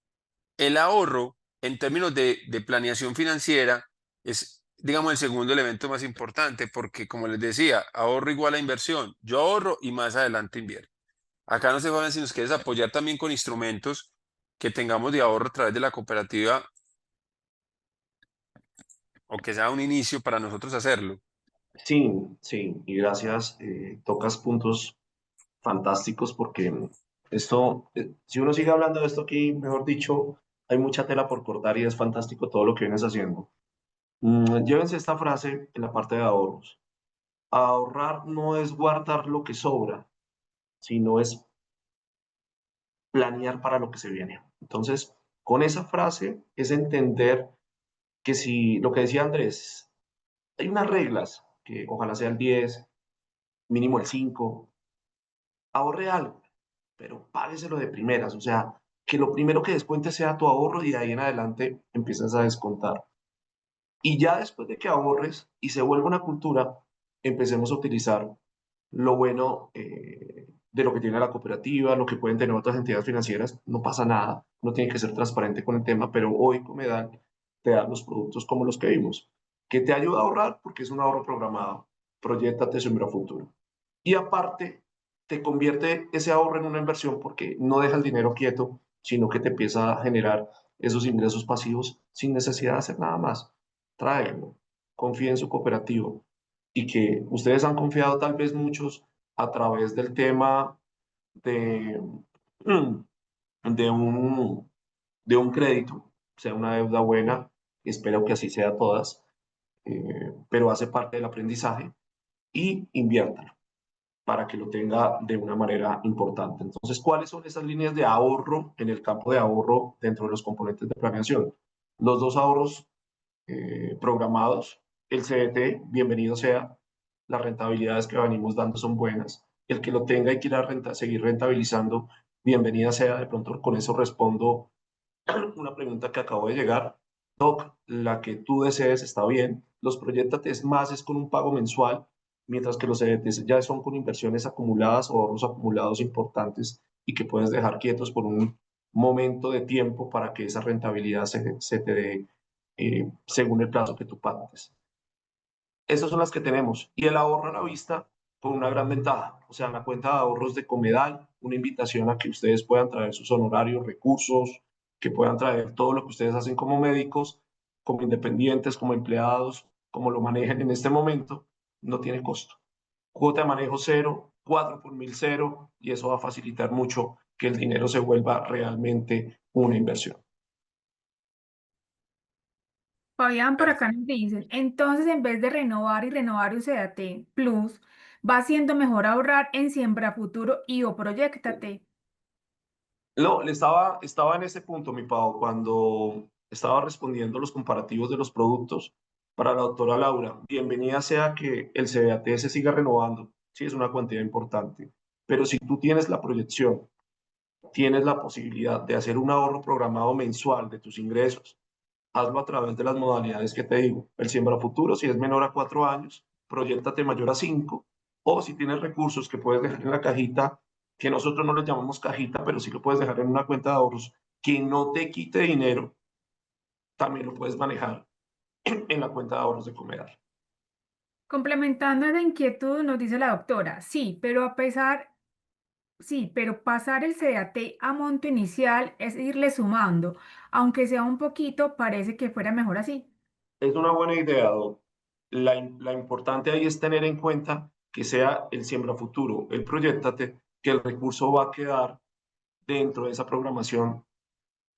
el ahorro en términos de planeación financiera es, digamos, el segundo elemento más importante porque, como les decía, ahorro igual a inversión. Yo ahorro y más adelante invierto. Acá no se van si nos quieres apoyar también con instrumentos que tengamos de ahorro a través de la cooperativa o que sea un inicio para nosotros hacerlo. Sí, sí, y gracias. Tocas puntos fantásticos porque esto, si uno sigue hablando de esto aquí, mejor dicho, hay mucha tela por cortar y es fantástico todo lo que vienes haciendo. Llévense esta frase en la parte de ahorros. Ahorrar no es guardar lo que sobra, sino es planear para lo que se viene. Entonces, con esa frase es entender que si lo que decía Andrés, hay unas reglas, que ojalá sea el 10, mínimo el 5, ahorre algo, pero págueselo de primeras, o sea, que lo primero que descuente sea tu ahorro y de ahí en adelante empiezas a descontar. Y ya después de que ahorres y se vuelva una cultura, empecemos a utilizar lo bueno de lo que tiene la cooperativa, lo que pueden tener otras entidades financieras, no pasa nada, no tiene que ser transparente con el tema, pero hoy Comedal te da los productos como los que vimos, que te ayuda a ahorrar porque es un ahorro programado, proyectate, siembra futuro. Y aparte, te convierte ese ahorro en una inversión porque no deja el dinero quieto, sino que te empieza a generar esos ingresos pasivos sin necesidad de hacer nada más. Tráiganlo, confía en su cooperativo y que ustedes han confiado tal vez muchos a través del tema de, de un, de un crédito, sea una deuda buena, espero que así sea todas, pero hace parte del aprendizaje y inviértalo para que lo tenga de una manera importante. Entonces, ¿cuáles son esas líneas de ahorro en el campo de ahorro dentro de los componentes de planeación? Los dos ahorros programados, el CDT, bienvenido sea, las rentabilidades que venimos dando son buenas. El que lo tenga y quiera seguir rentabilizando, bienvenida sea. De pronto con eso respondo una pregunta que acabo de llegar. Doc, la que tú desees está bien. Los proyectates más es con un pago mensual, mientras que los CDTs ya son con inversiones acumuladas o ahorros acumulados importantes y que puedes dejar quietos por un momento de tiempo para que esa rentabilidad se te dé según el plazo que tú pagues. Esas son las que tenemos. Y el ahorro a la vista con una gran ventaja. O sea, la cuenta de ahorros de Comedal, una invitación a que ustedes puedan traer sus honorarios, recursos, que puedan traer todo lo que ustedes hacen como médicos, como independientes, como empleados, como lo manejen en este momento, no tiene costo. Cuota de manejo cero, 4 por 1000 cero, y eso va a facilitar mucho que el dinero se vuelva realmente una inversión. Fabián, por acá nos dicen, entonces en vez de renovar y renovar UCDAT Plus, va siendo mejor ahorrar en Siembra Futuro y o Proyectate. No, estaba en ese punto, mi Pau, cuando estaba respondiendo los comparativos de los productos para la doctora Laura. Bienvenida sea que el CDAT se siga renovando, sí, es una cantidad importante, pero si tú tienes la proyección, tienes la posibilidad de hacer un ahorro programado mensual de tus ingresos, hazlo a través de las modalidades que te digo. El Siembra Futuro, si es menor a 4 años, proyectate mayor a 5, o si tienes recursos que puedes dejar en la cajita, que nosotros no les llamamos cajita, pero sí lo puedes dejar en una cuenta de ahorros que no te quite dinero, también lo puedes manejar en la cuenta de ahorros de Comedal. Complementando esa inquietud, nos dice la doctora, sí, pero pasar el CDAT a monto inicial es irle sumando, aunque sea un poquito, parece que fuera mejor así. Es una buena idea, Doc. La importante ahí es tener en cuenta que sea el siembra futuro, el proyectate, que el recurso va a quedar dentro de esa programación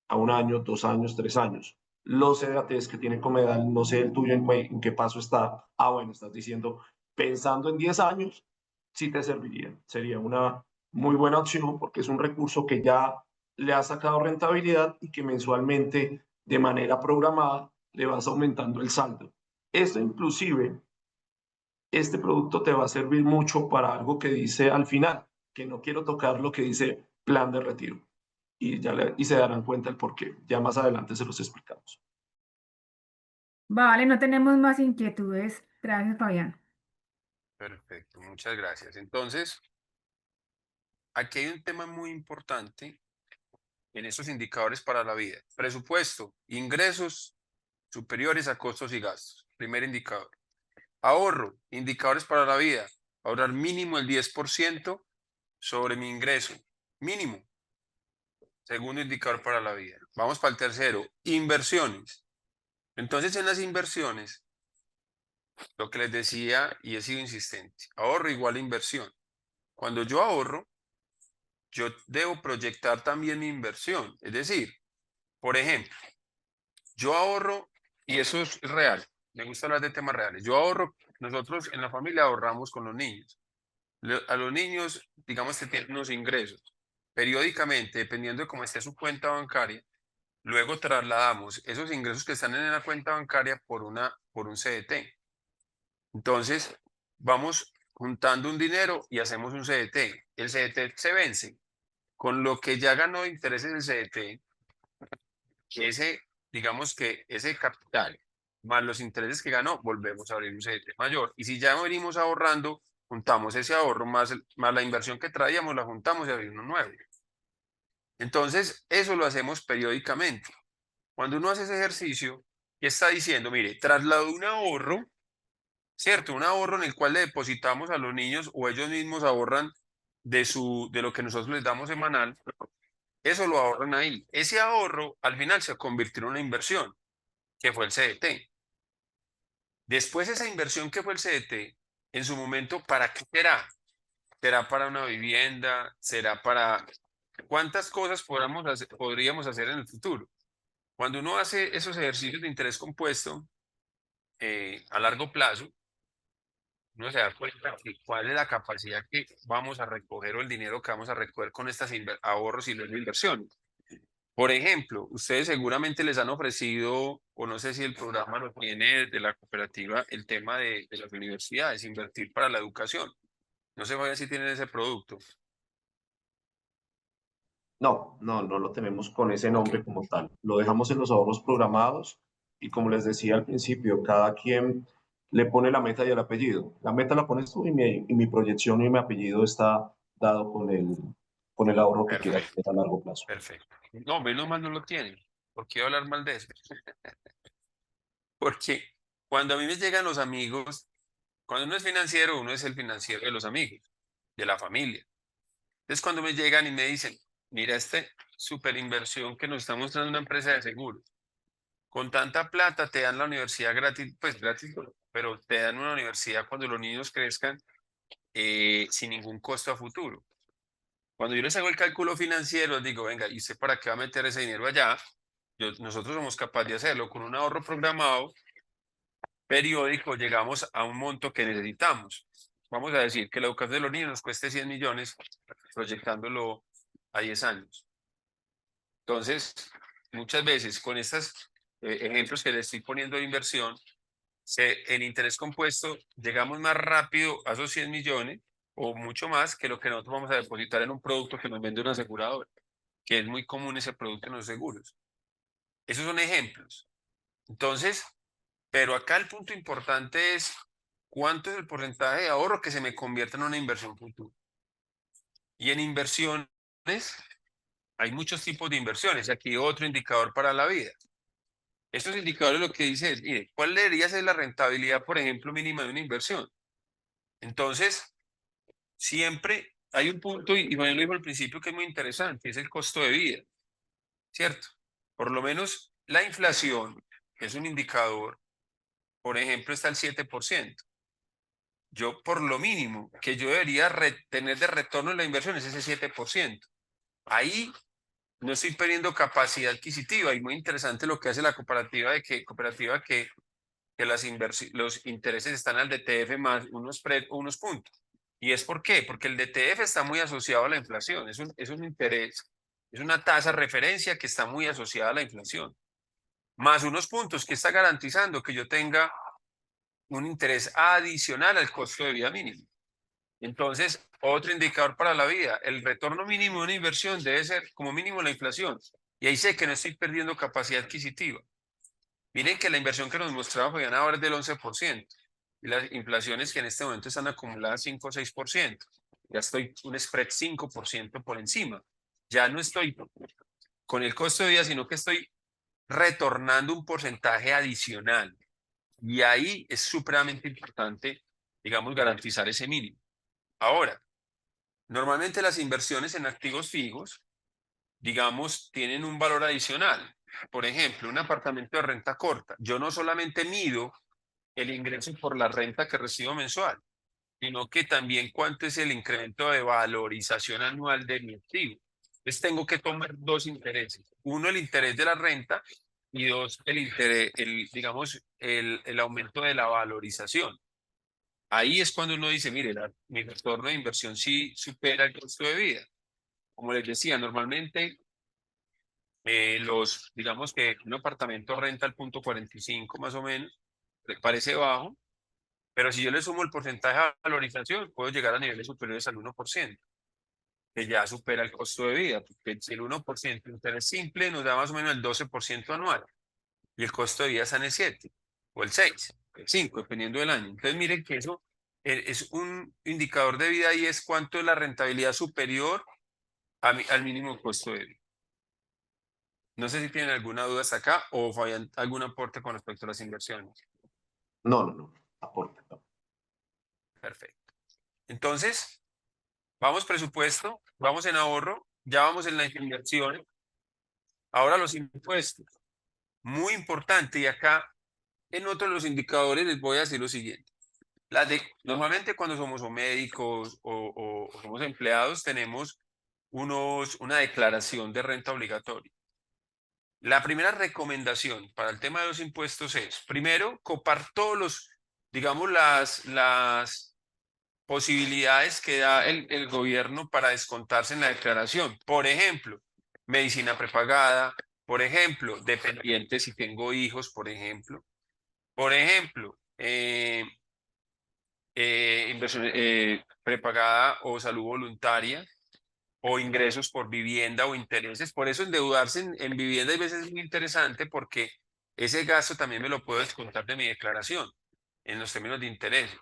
a 1 año, 2 años, 3 años. Los CDATs que tiene Comedal, no sé el tuyo en qué paso está. Ah, bueno, estás diciendo, pensando en 10 años, sí te serviría. Sería una muy buena opción porque es un recurso que ya le ha sacado rentabilidad y que mensualmente, de manera programada, le vas aumentando el saldo. Esto inclusive, este producto te va a servir mucho para algo que dice al final, que no quiero tocar lo que dice plan de retiro y se darán cuenta el por qué. Ya más adelante se los explicamos. Vale, no tenemos más inquietudes. Gracias, Fabián. Perfecto, muchas gracias. Entonces, aquí hay un tema muy importante en estos indicadores para la vida. Presupuesto, ingresos superiores a costos y gastos. Primer indicador. Ahorro, indicadores para la vida. Ahorrar mínimo el 10% sobre mi ingreso. Mínimo. Segundo indicador para la vida. Vamos para el tercero. Inversiones. Entonces, en las inversiones, lo que les decía y he sido insistente, ahorro igual a inversión. Cuando yo ahorro, yo debo proyectar también mi inversión. Es decir, por ejemplo, yo ahorro, y eso es real, me gusta hablar de temas reales. Yo ahorro, nosotros en la familia ahorramos con los niños. A los niños, digamos que tienen unos ingresos. Periódicamente, dependiendo de cómo esté su cuenta bancaria, luego trasladamos esos ingresos que están en la cuenta bancaria por un CDT. Entonces, vamos juntando un dinero y hacemos un CDT. El CDT se vence. Con lo que ya ganó de intereses el CDT, digamos que ese capital más los intereses que ganó, volvemos a abrir un CDT mayor. Y si ya venimos ahorrando, juntamos ese ahorro más la inversión que traíamos, la juntamos y abrimos uno nuevo. Entonces, eso lo hacemos periódicamente. Cuando uno hace ese ejercicio, ¿qué está diciendo? Mire, traslado un ahorro, ¿cierto? Un ahorro en el cual le depositamos a los niños o ellos mismos ahorran de lo que nosotros les damos semanal. Eso lo ahorran ahí. Ese ahorro al final se convirtió en una inversión, que fue el CDT. Después esa inversión que fue el CDT, en su momento, ¿para qué será? ¿Será para una vivienda? ¿Será para cuántas cosas podríamos hacer en el futuro? Cuando uno hace esos ejercicios de interés compuesto a largo plazo, uno se da cuenta de cuál es la capacidad que vamos a recoger o el dinero que vamos a recoger con estas ahorros y luego inversiones. Por ejemplo, ustedes seguramente les han ofrecido, o no sé si el programa lo tiene de la cooperativa, el tema de las universidades, invertir para la educación. No sé vaya si tienen ese producto. No, no, no lo tenemos con ese Ok, nombre como tal. Lo dejamos en los ahorros programados y como les decía al principio, cada quien le pone la meta y el apellido. La meta la pones tú y mi proyección y mi apellido está dado con el ahorro que quieras perfecto, tener a largo plazo. perfecto. No, menos mal no lo tienen. ¿Por qué hablar mal de eso? Porque cuando a mí me llegan los amigos, cuando uno es financiero, uno es el financiero de los amigos, de la familia. Entonces, cuando me llegan y me dicen, mira, este super inversión que nos está mostrando una empresa de seguros, con tanta plata te dan la universidad gratis, pues gratis, pero te dan una universidad cuando los niños crezcan sin ningún costo a futuro. Cuando yo les hago el cálculo financiero, les digo, venga, ¿y usted para qué va a meter ese dinero allá? Nosotros somos capaces de hacerlo con un ahorro programado periódico, llegamos a un monto que necesitamos. Vamos a decir que la educación de los niños nos cueste 100 millones, proyectándolo a 10 años. Entonces, muchas veces con estos ejemplos que le estoy poniendo de inversión, en interés compuesto llegamos más rápido a esos 100 millones o mucho más que lo que nosotros vamos a depositar en un producto que nos vende una aseguradora, que es muy común ese producto en los seguros. Esos son ejemplos. Entonces, pero acá el punto importante es cuánto es el porcentaje de ahorro que se me convierte en una inversión futura. Y en inversiones hay muchos tipos de inversiones. Aquí otro indicador para la vida. Estos indicadores lo que dice es, mire, ¿cuál debería ser la rentabilidad, por ejemplo, mínima de una inversión? Entonces, siempre hay un punto, y Manuel lo dijo al principio, que es muy interesante, es el costo de vida, ¿cierto? Por lo menos la inflación, que es un indicador, por ejemplo, está al 7%. Yo, por lo mínimo que yo debería tener de retorno en la inversión es ese 7%. Ahí no estoy perdiendo capacidad adquisitiva, y muy interesante lo que hace la cooperativa que los intereses están al DTF más unos puntos. ¿Y es por qué? Porque el DTF está muy asociado a la inflación, es un interés, es una tasa referencia que está muy asociada a la inflación, más unos puntos que está garantizando que yo tenga un interés adicional al costo de vida mínimo. Entonces, otro indicador para la vida, el retorno mínimo de una inversión debe ser como mínimo la inflación. Y ahí sé que no estoy perdiendo capacidad adquisitiva. Miren que la inversión que nos mostraba Fabián ahora es del 11%. Y las inflaciones que en este momento están acumuladas 5 o 6%. Ya estoy un spread 5% por encima. Ya no estoy con el costo de vida, sino que estoy retornando un porcentaje adicional. Y ahí es supremamente importante, digamos, garantizar ese mínimo. Ahora, normalmente las inversiones en activos fijos, digamos, tienen un valor adicional. Por ejemplo, un apartamento de renta corta. Yo no solamente mido el ingreso por la renta que recibo mensual, sino que también cuánto es el incremento de valorización anual de mi activo. Entonces tengo que tomar dos intereses. Uno, el interés de la renta, y dos, el interés, digamos, el aumento de la valorización. Ahí es cuando uno dice, mire, mi retorno de inversión sí supera el costo de vida. Como les decía, normalmente digamos que un apartamento renta al punto 45 más o menos, le parece bajo, pero si yo le sumo el porcentaje de valorización, puedo llegar a niveles superiores al 1%, que ya supera el costo de vida, porque si el 1% de interés simple nos da más o menos el 12% anual, y el costo de vida está en el 7, o el 6, el 5, dependiendo del año. Entonces miren que eso es un indicador de vida, y es cuánto es la rentabilidad superior al mínimo costo de vida. No sé si tienen alguna duda hasta acá o Fabián, algún aporte con respecto a las inversiones. No. Aporte. No. Perfecto. Entonces, vamos presupuesto, vamos en ahorro, ya vamos en las inversiones. Ahora los impuestos. Muy importante, y acá en otro de los indicadores les voy a decir lo siguiente. Normalmente cuando somos o médicos o somos empleados tenemos una declaración de renta obligatoria. La primera recomendación para el tema de los impuestos es, primero, copar todos digamos, las posibilidades que da el gobierno para descontarse en la declaración. Por ejemplo, medicina prepagada, por ejemplo, dependientes si tengo hijos, por ejemplo. Por ejemplo, inversión prepagada o salud voluntaria, o ingresos por vivienda o intereses. Por eso endeudarse en vivienda a veces es muy interesante, porque ese gasto también me lo puedo descontar de mi declaración en los términos de intereses.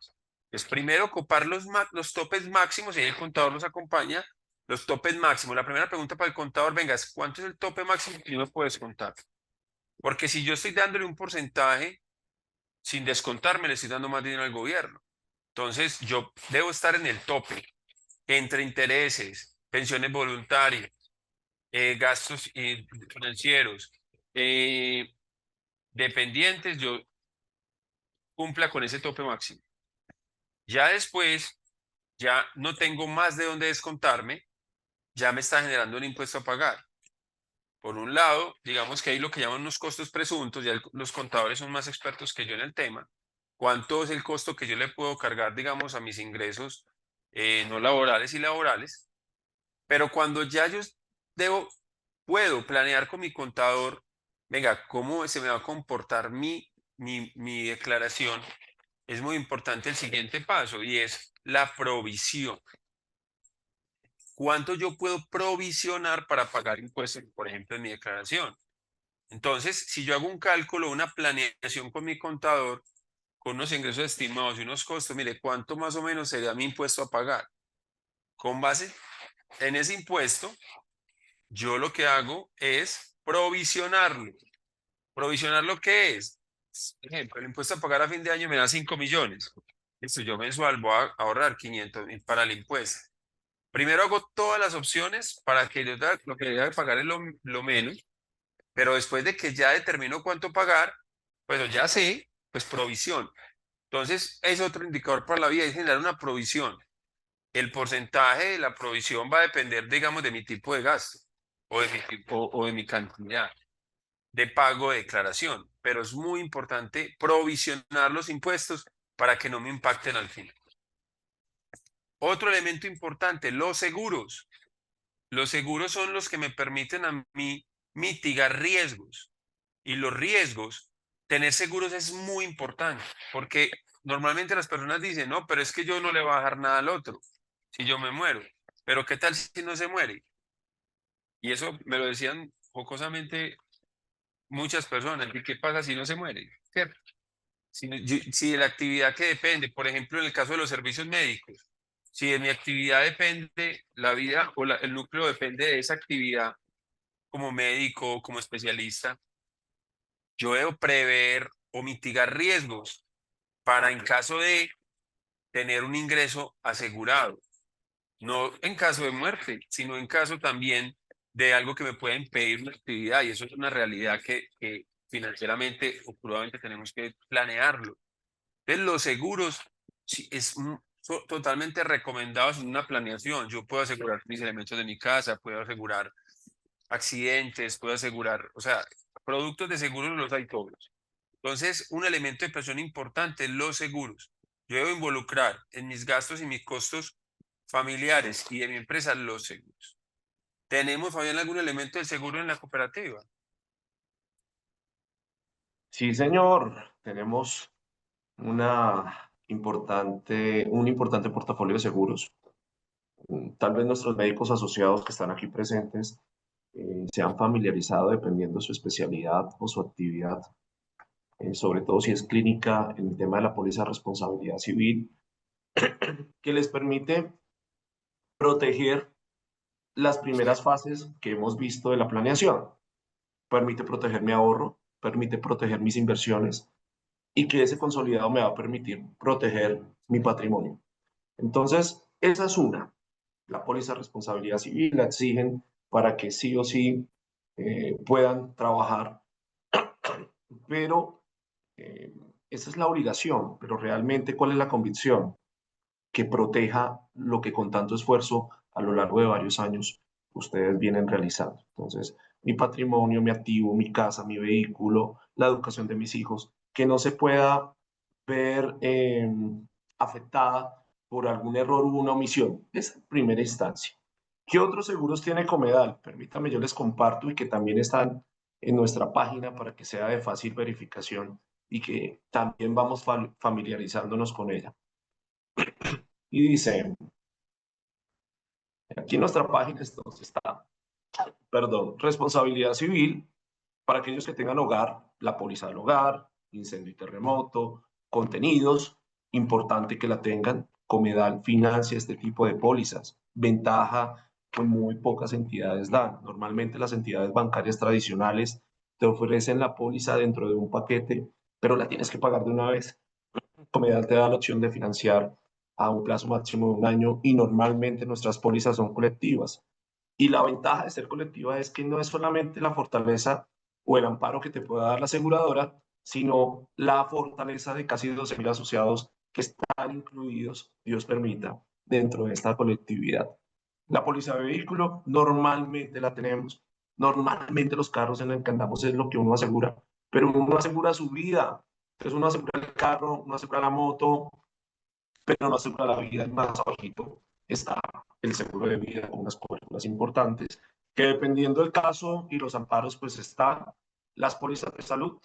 Es primero copar los topes máximos, y ahí el contador los acompaña. Los topes máximos. La primera pregunta para el contador, venga, ¿cuánto es el tope máximo que yo me puedo descontar? Porque si yo estoy dándole un porcentaje sin descontarme, le estoy dando más dinero al gobierno. Entonces, yo debo estar en el tope entre intereses, pensiones voluntarias, gastos financieros, eh, dependientes, yo cumpla con ese tope máximo. Ya después, ya no tengo más de dónde descontarme, ya me está generando un impuesto a pagar. Por un lado, digamos que hay lo que llaman unos costos presuntos, ya los contadores son más expertos que yo en el tema. ¿Cuánto es el costo que yo le puedo cargar, digamos, a mis ingresos no laborales y laborales? Pero cuando ya yo debo, puedo planear con mi contador, venga, cómo se me va a comportar mi declaración, es muy importante el siguiente paso, y es la provisión. ¿Cuánto yo puedo provisionar para pagar impuestos, por ejemplo, en mi declaración? Entonces, si yo hago un cálculo, una planeación con mi contador, con unos ingresos estimados y unos costos, mire, ¿cuánto más o menos sería mi impuesto a pagar? Con base en ese impuesto, yo lo que hago es provisionarlo. Provisionar lo que es, por ejemplo, el impuesto a pagar a fin de año me da 5 millones. Listo, yo mensual voy a ahorrar 500.000 para el impuesto. Primero hago todas las opciones para que lo que deba de pagar es lo menos, pero después de que ya determino cuánto pagar, pues ya sé, pues provisión. Entonces, es otro indicador para la vida, es generar una provisión. El porcentaje de la provisión va a depender, digamos, de mi tipo de gasto o de mi cantidad de pago de declaración, pero es muy importante provisionar los impuestos para que no me impacten al final. Otro elemento importante, los seguros. Los seguros son los que me permiten a mí mitigar riesgos. Y los riesgos, tener seguros es muy importante, porque normalmente las personas dicen, no, pero es que yo no le voy a dejar nada al otro si yo me muero. Pero ¿qué tal si no se muere? Y eso me lo decían jocosamente muchas personas. ¿Y qué pasa si no se muere? ¿Cierto? Si de la actividad que depende, por ejemplo, en el caso de los servicios médicos, si de mi actividad depende la vida o el núcleo depende de esa actividad como médico o como especialista, yo debo prever o mitigar riesgos para en caso de tener un ingreso asegurado, no en caso de muerte, sino en caso también de algo que me pueda impedir una actividad y eso es una realidad que financieramente o puramente tenemos que planearlo. Entonces, los seguros sí, totalmente recomendados en una planeación. Yo puedo asegurar mis elementos de mi casa, puedo asegurar accidentes, puedo asegurar, o sea, productos de seguros los hay todos. Entonces, un elemento de presión importante es los seguros. Yo debo involucrar en mis gastos y mis costos familiares y de mi empresa los seguros. ¿Tenemos, Fabián, algún elemento de seguro en la cooperativa? Sí, señor, tenemos un importante portafolio de seguros. Tal vez nuestros médicos asociados que están aquí presentes se han familiarizado dependiendo de su especialidad o su actividad, sobre todo si es clínica, en el tema de la póliza de responsabilidad civil, que les permite proteger las primeras fases que hemos visto de la planeación. Permite proteger mi ahorro, permite proteger mis inversiones y que ese consolidado me va a permitir proteger mi patrimonio. Entonces, esa es una. La póliza de responsabilidad civil la exigen para que sí o sí puedan trabajar, pero esa es la obligación, pero realmente, ¿cuál es la convicción? Que proteja lo que con tanto esfuerzo a lo largo de varios años ustedes vienen realizando. Entonces, mi patrimonio, mi activo, mi casa, mi vehículo, la educación de mis hijos, que no se pueda ver afectada por algún error u una omisión. Es primera instancia. ¿Qué otros seguros tiene Comedal? Permítame, yo les comparto y que también están en nuestra página para que sea de fácil verificación y que también vamos familiarizándonos con ella. Y dice, aquí en nuestra página entonces está, perdón, responsabilidad civil para aquellos que tengan hogar, la póliza del hogar, incendio y terremoto, contenidos, importante que la tengan. Comedal financia este tipo de pólizas. Ventaja que muy pocas entidades dan. Normalmente las entidades bancarias tradicionales te ofrecen la póliza dentro de un paquete, pero la tienes que pagar de una vez. Comedal te da la opción de financiar a un plazo máximo de un año y normalmente nuestras pólizas son colectivas. Y la ventaja de ser colectiva es que no es solamente la fortaleza o el amparo que te pueda dar la aseguradora, sino la fortaleza de casi 12.000 asociados que están incluidos, Dios permita, dentro de esta colectividad. La póliza de vehículo normalmente la tenemos. Normalmente los carros en el que andamos es lo que uno asegura, pero uno asegura su vida. Entonces uno asegura el carro, uno asegura la moto, pero no asegura la vida. Y más abajito está el seguro de vida con unas coberturas importantes, que dependiendo del caso y los amparos, pues están las pólizas de salud,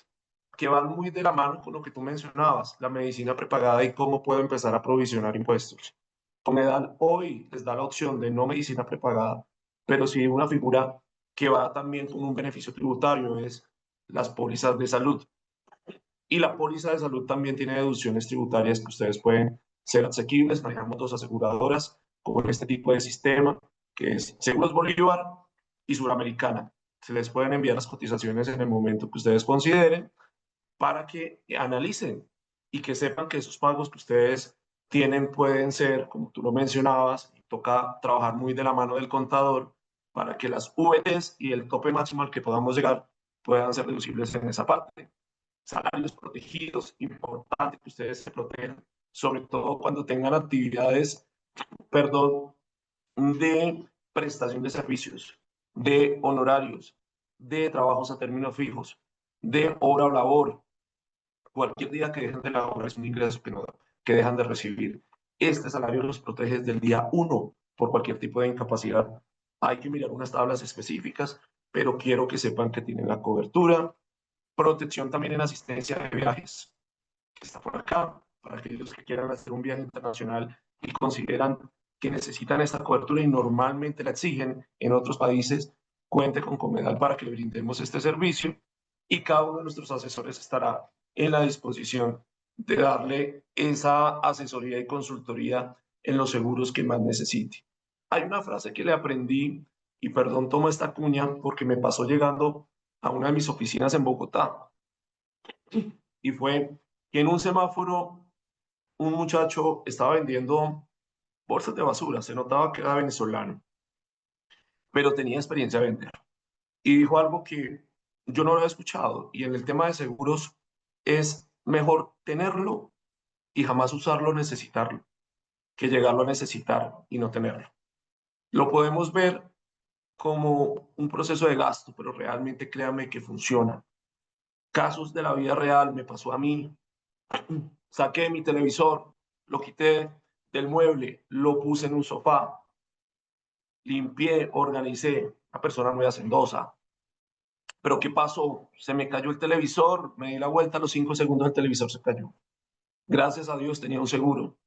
que van muy de la mano con lo que tú mencionabas, la medicina prepagada y cómo puedo empezar a provisionar impuestos. Comedal hoy les da la opción de no medicina prepagada, pero sí una figura que va también con un beneficio tributario, es las pólizas de salud. Y la póliza de salud también tiene deducciones tributarias que ustedes pueden ser asequibles. Manejamos dos aseguradoras con este tipo de sistema, que es Seguros Bolívar y Suramericana. Se les pueden enviar las cotizaciones en el momento que ustedes consideren para que analicen y que sepan que esos pagos que ustedes tienen pueden ser, como tú lo mencionabas, y toca trabajar muy de la mano del contador para que las VTs y el tope máximo al que podamos llegar puedan ser deducibles en esa parte. Salarios protegidos, importante que ustedes se protejan, sobre todo cuando tengan actividades, perdón, de prestación de servicios, de honorarios, de trabajos a términos fijos, de hora o labor. Cualquier día que dejen de laborar es un ingreso que dejan de recibir. Este salario los protege desde el día uno por cualquier tipo de incapacidad. Hay que mirar unas tablas específicas, pero quiero que sepan que tienen la cobertura. Protección también en asistencia de viajes, que está por acá, para aquellos que quieran hacer un viaje internacional y consideran que necesitan esta cobertura y normalmente la exigen en otros países, cuente con Comedal para que le brindemos este servicio y cada uno de nuestros asesores estará en la disposición de darle esa asesoría y consultoría en los seguros que más necesite. Hay una frase que le aprendí, y perdón, tomo esta cuña porque me pasó llegando a una de mis oficinas en Bogotá, y fue que en un semáforo un muchacho estaba vendiendo bolsas de basura, se notaba que era venezolano, pero tenía experiencia de vender. Y dijo algo que yo no lo había escuchado, y en el tema de seguros es mejor tenerlo y jamás usarlo o necesitarlo, que llegarlo a necesitar y no tenerlo. Lo podemos ver como un proceso de gasto, pero realmente créame que funciona. Casos de la vida real, me pasó a mí, saqué mi televisor, lo quité del mueble, lo puse en un sofá, limpié, organicé, una persona muy hacendosa. Pero ¿qué pasó? Se me cayó el televisor, me di la vuelta, a los 5 segundos el televisor se cayó. Gracias a Dios tenía un seguro.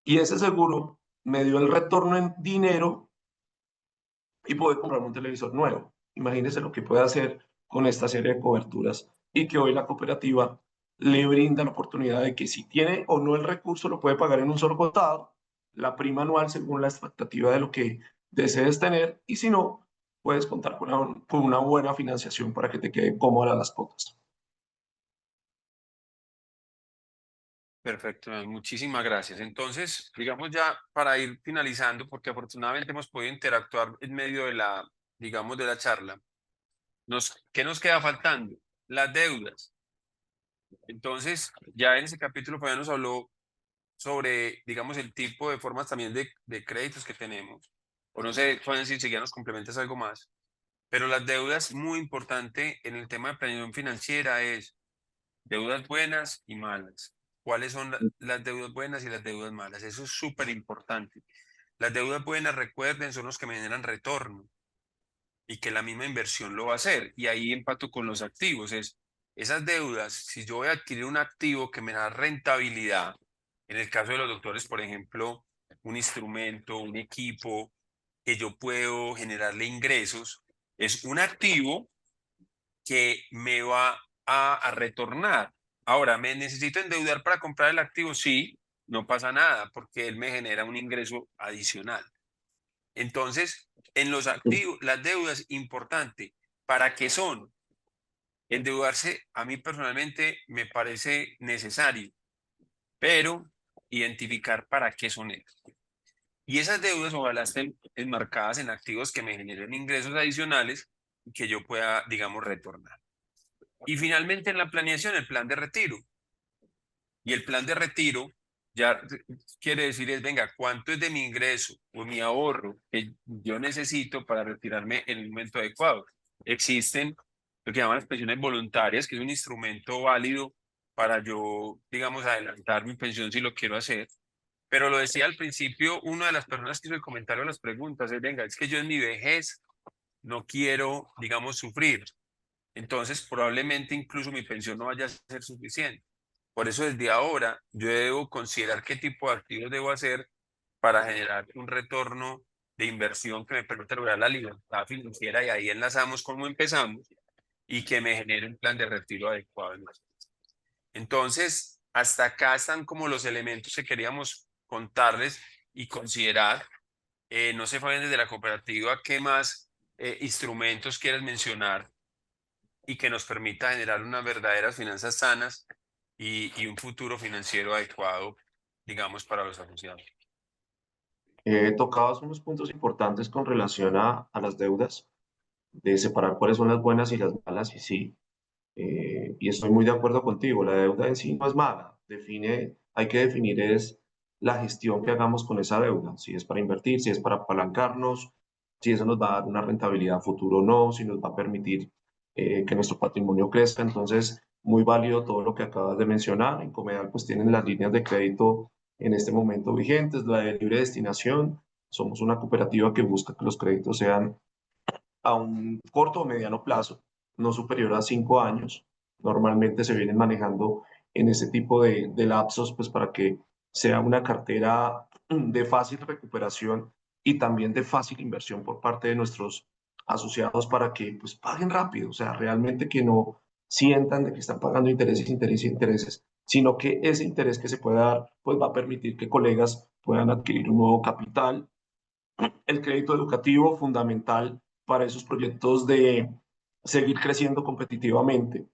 Y ese seguro me dio el retorno en dinero y pude comprarme un televisor nuevo. Imagínense lo que puede hacer con esta serie de coberturas y que hoy la cooperativa le brinda la oportunidad de que si tiene o no el recurso lo puede pagar en un solo contado, la prima anual según la expectativa de lo que desees tener, y si no, puedes contar con una buena financiación para que te queden cómodas las cuotas. Perfecto, muchísimas gracias. Entonces, digamos ya para ir finalizando, porque afortunadamente hemos podido interactuar en medio de la, digamos, de la charla. ¿Qué nos queda faltando? Las deudas. Entonces, ya en ese capítulo Fabián nos habló sobre, digamos, el tipo de formas también de créditos que tenemos. O no sé, Fabián, si ya nos complementas algo más. Pero las deudas, muy importante en el tema de planeación financiera, es deudas buenas y malas. ¿Cuáles son las deudas buenas y las deudas malas? Eso es súper importante. Las deudas buenas, recuerden, son los que me generan retorno y que la misma inversión lo va a hacer. Y ahí empato con los activos. Esas deudas, si yo voy a adquirir un activo que me da rentabilidad, en el caso de los doctores, por ejemplo, un instrumento, un equipo que yo puedo generarle ingresos, es un activo que me va a retornar. Ahora, ¿me necesito endeudar para comprar el activo? Sí, no pasa nada porque él me genera un ingreso adicional. Entonces, en los activos, las deudas, importante. ¿Para qué son? Endeudarse a mí personalmente me parece necesario, pero identificar para qué son ellas. Y esas deudas ojalá estén enmarcadas en activos que me generen ingresos adicionales y que yo pueda, digamos, retornar. Y finalmente en la planeación, el plan de retiro. Y el plan de retiro ya quiere decir es, venga, ¿cuánto es de mi ingreso o mi ahorro que yo necesito para retirarme en el momento adecuado? Existen lo que llaman las pensiones voluntarias, que es un instrumento válido para yo, digamos, adelantar mi pensión si lo quiero hacer. Pero lo decía al principio, una de las personas que hizo el comentario a las preguntas es, venga, es que yo en mi vejez no quiero, digamos, sufrir. Entonces, probablemente incluso mi pensión no vaya a ser suficiente. Por eso, desde ahora, yo debo considerar qué tipo de activos debo hacer para generar un retorno de inversión que me permita lograr la libertad financiera, y ahí enlazamos cómo empezamos y que me genere un plan de retiro adecuado. Entonces, hasta acá están como los elementos que queríamos contarles y considerar. No sé, Fabián, desde la cooperativa, ¿qué más instrumentos quieres mencionar y que nos permita generar unas verdaderas finanzas sanas y un futuro financiero adecuado, digamos, para los asociados. Tocabas unos puntos importantes con relación a las deudas, de separar cuáles son las buenas y las malas, y sí, y estoy muy de acuerdo contigo, la deuda en sí no es mala, hay que definir es la gestión que hagamos con esa deuda, si es para invertir, si es para apalancarnos, si eso nos va a dar una rentabilidad a futuro o no, si nos va a permitir que nuestro patrimonio crezca. Entonces, muy válido todo lo que acabas de mencionar. En Comedal pues tienen las líneas de crédito en este momento vigentes, la de libre destinación. Somos una cooperativa que busca que los créditos sean a un corto o mediano plazo, no superior a 5 años. Normalmente se vienen manejando en ese tipo de lapsos, pues para que sea una cartera de fácil recuperación y también de fácil inversión por parte de nuestros asociados para que pues paguen rápido, o sea, realmente que no sientan de que están pagando intereses, intereses, intereses, sino que ese interés que se pueda dar, pues va a permitir que colegas puedan adquirir un nuevo capital. El crédito educativo fundamental para esos proyectos de seguir creciendo competitivamente.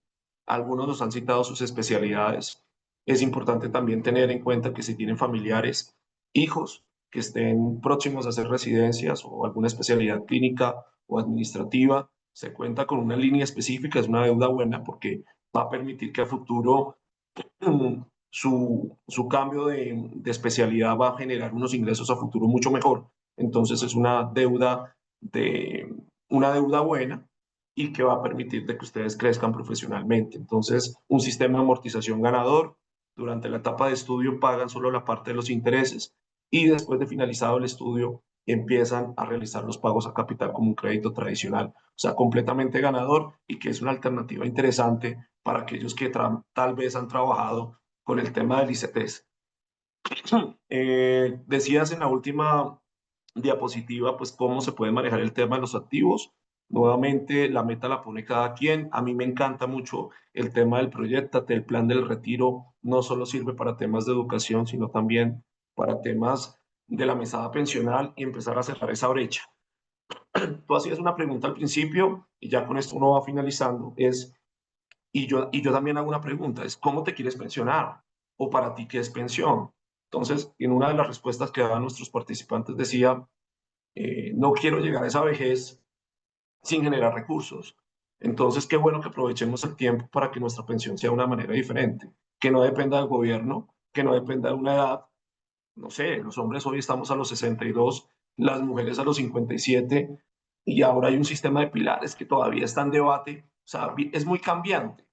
Algunos nos han citado sus especialidades. Es importante también tener en cuenta que si tienen familiares, hijos que estén próximos a hacer residencias o alguna especialidad clínica o administrativa, se cuenta con una línea específica, es una deuda buena porque va a permitir que a futuro su cambio de especialidad va a generar unos ingresos a futuro mucho mejor. Entonces es una deuda buena y que va a permitir de que ustedes crezcan profesionalmente. Entonces, un sistema de amortización ganador. Durante la etapa de estudio pagan solo la parte de los intereses y después de finalizado el estudio empiezan a realizar los pagos a capital como un crédito tradicional. O sea, completamente ganador y que es una alternativa interesante para aquellos que tal vez han trabajado con el tema del ICTs. Decías en la última diapositiva, pues cómo se puede manejar el tema de los activos. Nuevamente, la meta la pone cada quien. A mí me encanta mucho el tema del proyectate, el plan del retiro. No solo sirve para temas de educación, sino también para temas de la mesada pensional y empezar a cerrar esa brecha. Tú hacías una pregunta al principio y ya con esto uno va finalizando. Y yo también hago una pregunta, es ¿cómo te quieres pensionar? ¿O para ti qué es pensión? Entonces, en una de las respuestas que daban nuestros participantes decía, no quiero llegar a esa vejez sin generar recursos. Entonces, qué bueno que aprovechemos el tiempo para que nuestra pensión sea de una manera diferente, que no dependa del gobierno, que no dependa de una edad. No sé, los hombres hoy estamos a los 62, las mujeres a los 57, y ahora hay un sistema de pilares que todavía está en debate. O sea, es muy cambiante.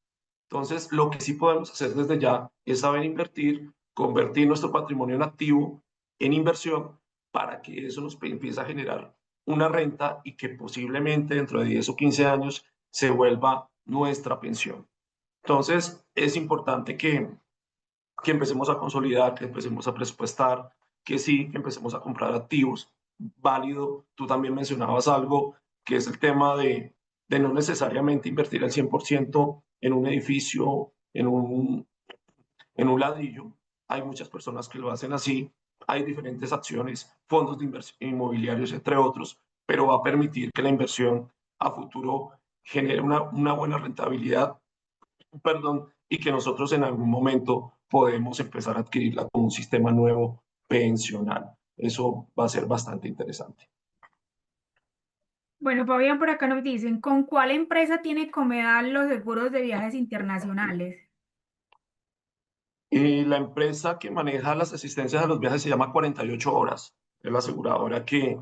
Entonces, lo que sí podemos hacer desde ya es saber invertir, convertir nuestro patrimonio en activo, en inversión, para que eso nos empiece a generar una renta y que posiblemente dentro de 10 o 15 años se vuelva nuestra pensión. Entonces, es importante que empecemos a consolidar, que empecemos a presupuestar, que sí, que empecemos a comprar activos. Válido, tú también mencionabas algo, que es el tema de no necesariamente invertir el 100% en un edificio, en un ladrillo. Hay muchas personas que lo hacen así. Hay diferentes acciones, fondos de inversión inmobiliarios, entre otros, pero va a permitir que la inversión a futuro genere una buena rentabilidad, perdón, y que nosotros en algún momento podemos empezar a adquirirla con un sistema nuevo pensional. Eso va a ser bastante interesante. Bueno, Fabián, por acá nos dicen, ¿con cuál empresa tiene Comedal los seguros de viajes internacionales? Y la empresa que maneja las asistencias a los viajes se llama 48 Horas. Es la aseguradora que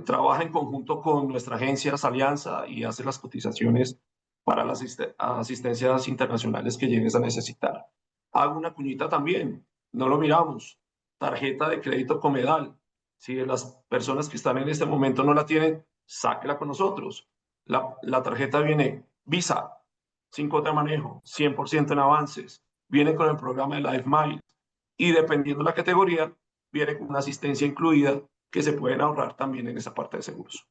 trabaja en conjunto con nuestra agencia Alianza y hace las cotizaciones para las asistencias internacionales que llegues a necesitar. Hago una cuñita también, no lo miramos, tarjeta de crédito Comedal. Si las personas que están en este momento no la tienen, sáquela con nosotros. La tarjeta viene Visa, 5 de manejo, 100% en avances, viene con el programa de Life Miles y dependiendo de la categoría, viene con una asistencia incluida que se pueden ahorrar también en esa parte de seguros.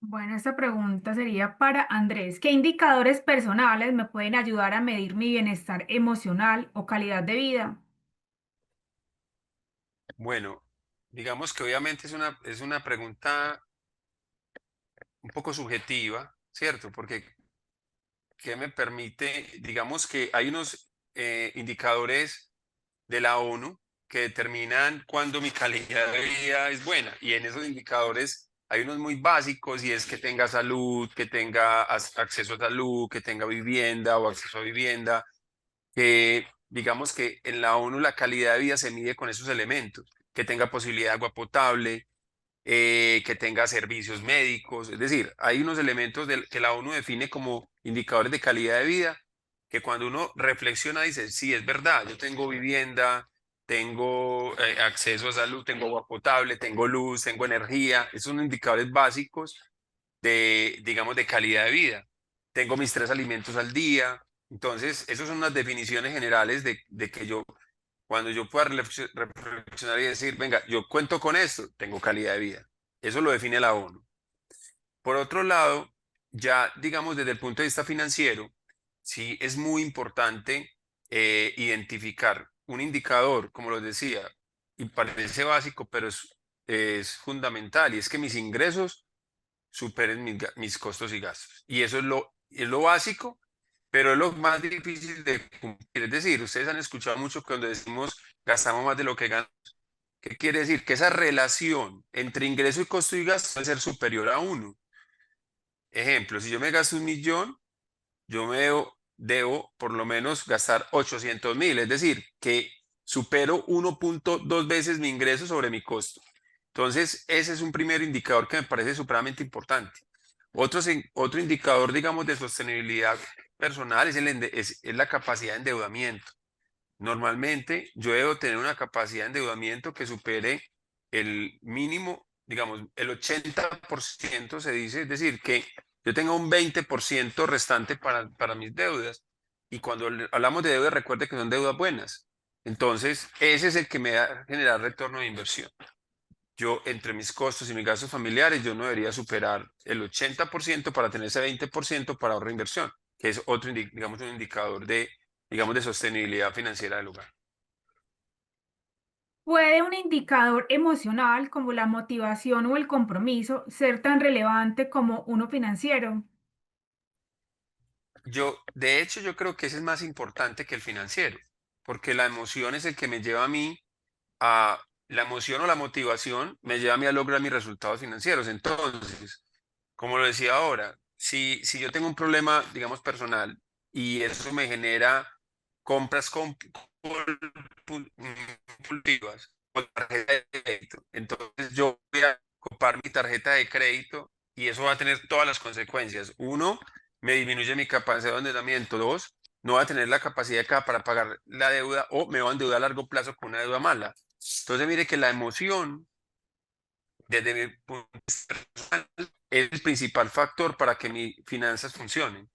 Bueno, esta pregunta sería para Andrés. ¿Qué indicadores personales me pueden ayudar a medir mi bienestar emocional o calidad de vida? Bueno, digamos que obviamente es una pregunta un poco subjetiva, ¿cierto? Porque ¿qué me permite? Digamos que hay unos indicadores de la ONU que determinan cuándo mi calidad de vida es buena. Y en esos indicadores hay unos muy básicos y es que tenga salud, que tenga acceso a salud, que tenga vivienda o acceso a vivienda, que digamos que en la ONU la calidad de vida se mide con esos elementos, que tenga posibilidad de agua potable, que tenga servicios médicos. Es decir, hay unos elementos que la ONU define como indicadores de calidad de vida, que cuando uno reflexiona dice, sí, es verdad, yo tengo vivienda, tengo acceso a salud, tengo agua potable, tengo luz, tengo energía. Esos son indicadores básicos de, digamos, de calidad de vida. Tengo mis 3 alimentos al día. Entonces, esas son unas definiciones generales de que yo cuando yo pueda reflexionar y decir, venga, yo cuento con esto, tengo calidad de vida. Eso lo define la ONU. Por otro lado, ya digamos desde el punto de vista financiero, sí es muy importante identificar un indicador, como lo decía, y parece básico, pero es fundamental, y es que mis ingresos superen mis costos y gastos. Y eso es lo básico, pero es lo más difícil de cumplir. Es decir, ustedes han escuchado mucho cuando decimos gastamos más de lo que ganamos. ¿Qué quiere decir? Que esa relación entre ingreso y costo y gasto debe ser superior a 1. Ejemplo, si yo me gasto 1.000.000, yo debo por lo menos gastar 800.000. Es decir, que supero 1.2 veces mi ingreso sobre mi costo. Entonces, ese es un primer indicador que me parece supremamente importante. Otro indicador, digamos, de sostenibilidad personal es la capacidad de endeudamiento. Normalmente yo debo tener una capacidad de endeudamiento que supere el mínimo, digamos, el 80% se dice, es decir, que yo tenga un 20% restante para mis deudas. Y cuando hablamos de deudas, recuerde que son deudas buenas. Entonces, ese es el que me va a generar retorno de inversión. Yo, entre mis costos y mis gastos familiares, yo no debería superar el 80% para tener ese 20% para ahorro e inversión, que es otro, digamos, un indicador de, digamos, de sostenibilidad financiera del hogar. ¿Puede un indicador emocional como la motivación o el compromiso ser tan relevante como uno financiero? De hecho, yo creo que ese es más importante que el financiero, porque la emoción es el que me lleva a mí la emoción o la motivación me lleva a mí a lograr mis resultados financieros. Entonces, como lo decía ahora, si yo tengo un problema, digamos, personal y eso me genera compras compulsivas con tarjeta de crédito, entonces yo voy a copar mi tarjeta de crédito y eso va a tener todas las consecuencias. Uno, me disminuye mi capacidad de endeudamiento. Dos, no voy a tener la capacidad para pagar la deuda o me voy a endeudar a largo plazo con una deuda mala. Entonces, mire que la emoción, desde mi punto de vista personal, es el principal factor para que mis finanzas funcionen.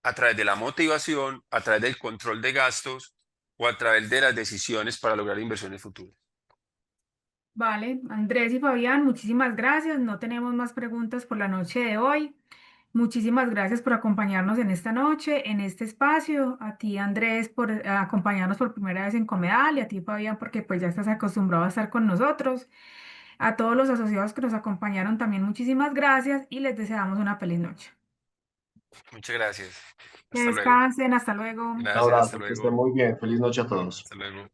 A través de la motivación, a través del control de gastos o a través de las decisiones para lograr inversiones futuras. Vale, Andrés y Fabián, muchísimas gracias. No tenemos más preguntas por la noche de hoy. Muchísimas gracias por acompañarnos en esta noche, en este espacio. A ti, Andrés, por acompañarnos por primera vez en Comedal y a ti, Fabián, porque pues ya estás acostumbrado a estar con nosotros. A todos los asociados que nos acompañaron también, muchísimas gracias y les deseamos una feliz noche. Muchas gracias. Que Hasta luego. descansen, hasta luego. Un Gracias, hasta abrazo, que esté luego. muy bien. Feliz noche a todos. Hasta luego.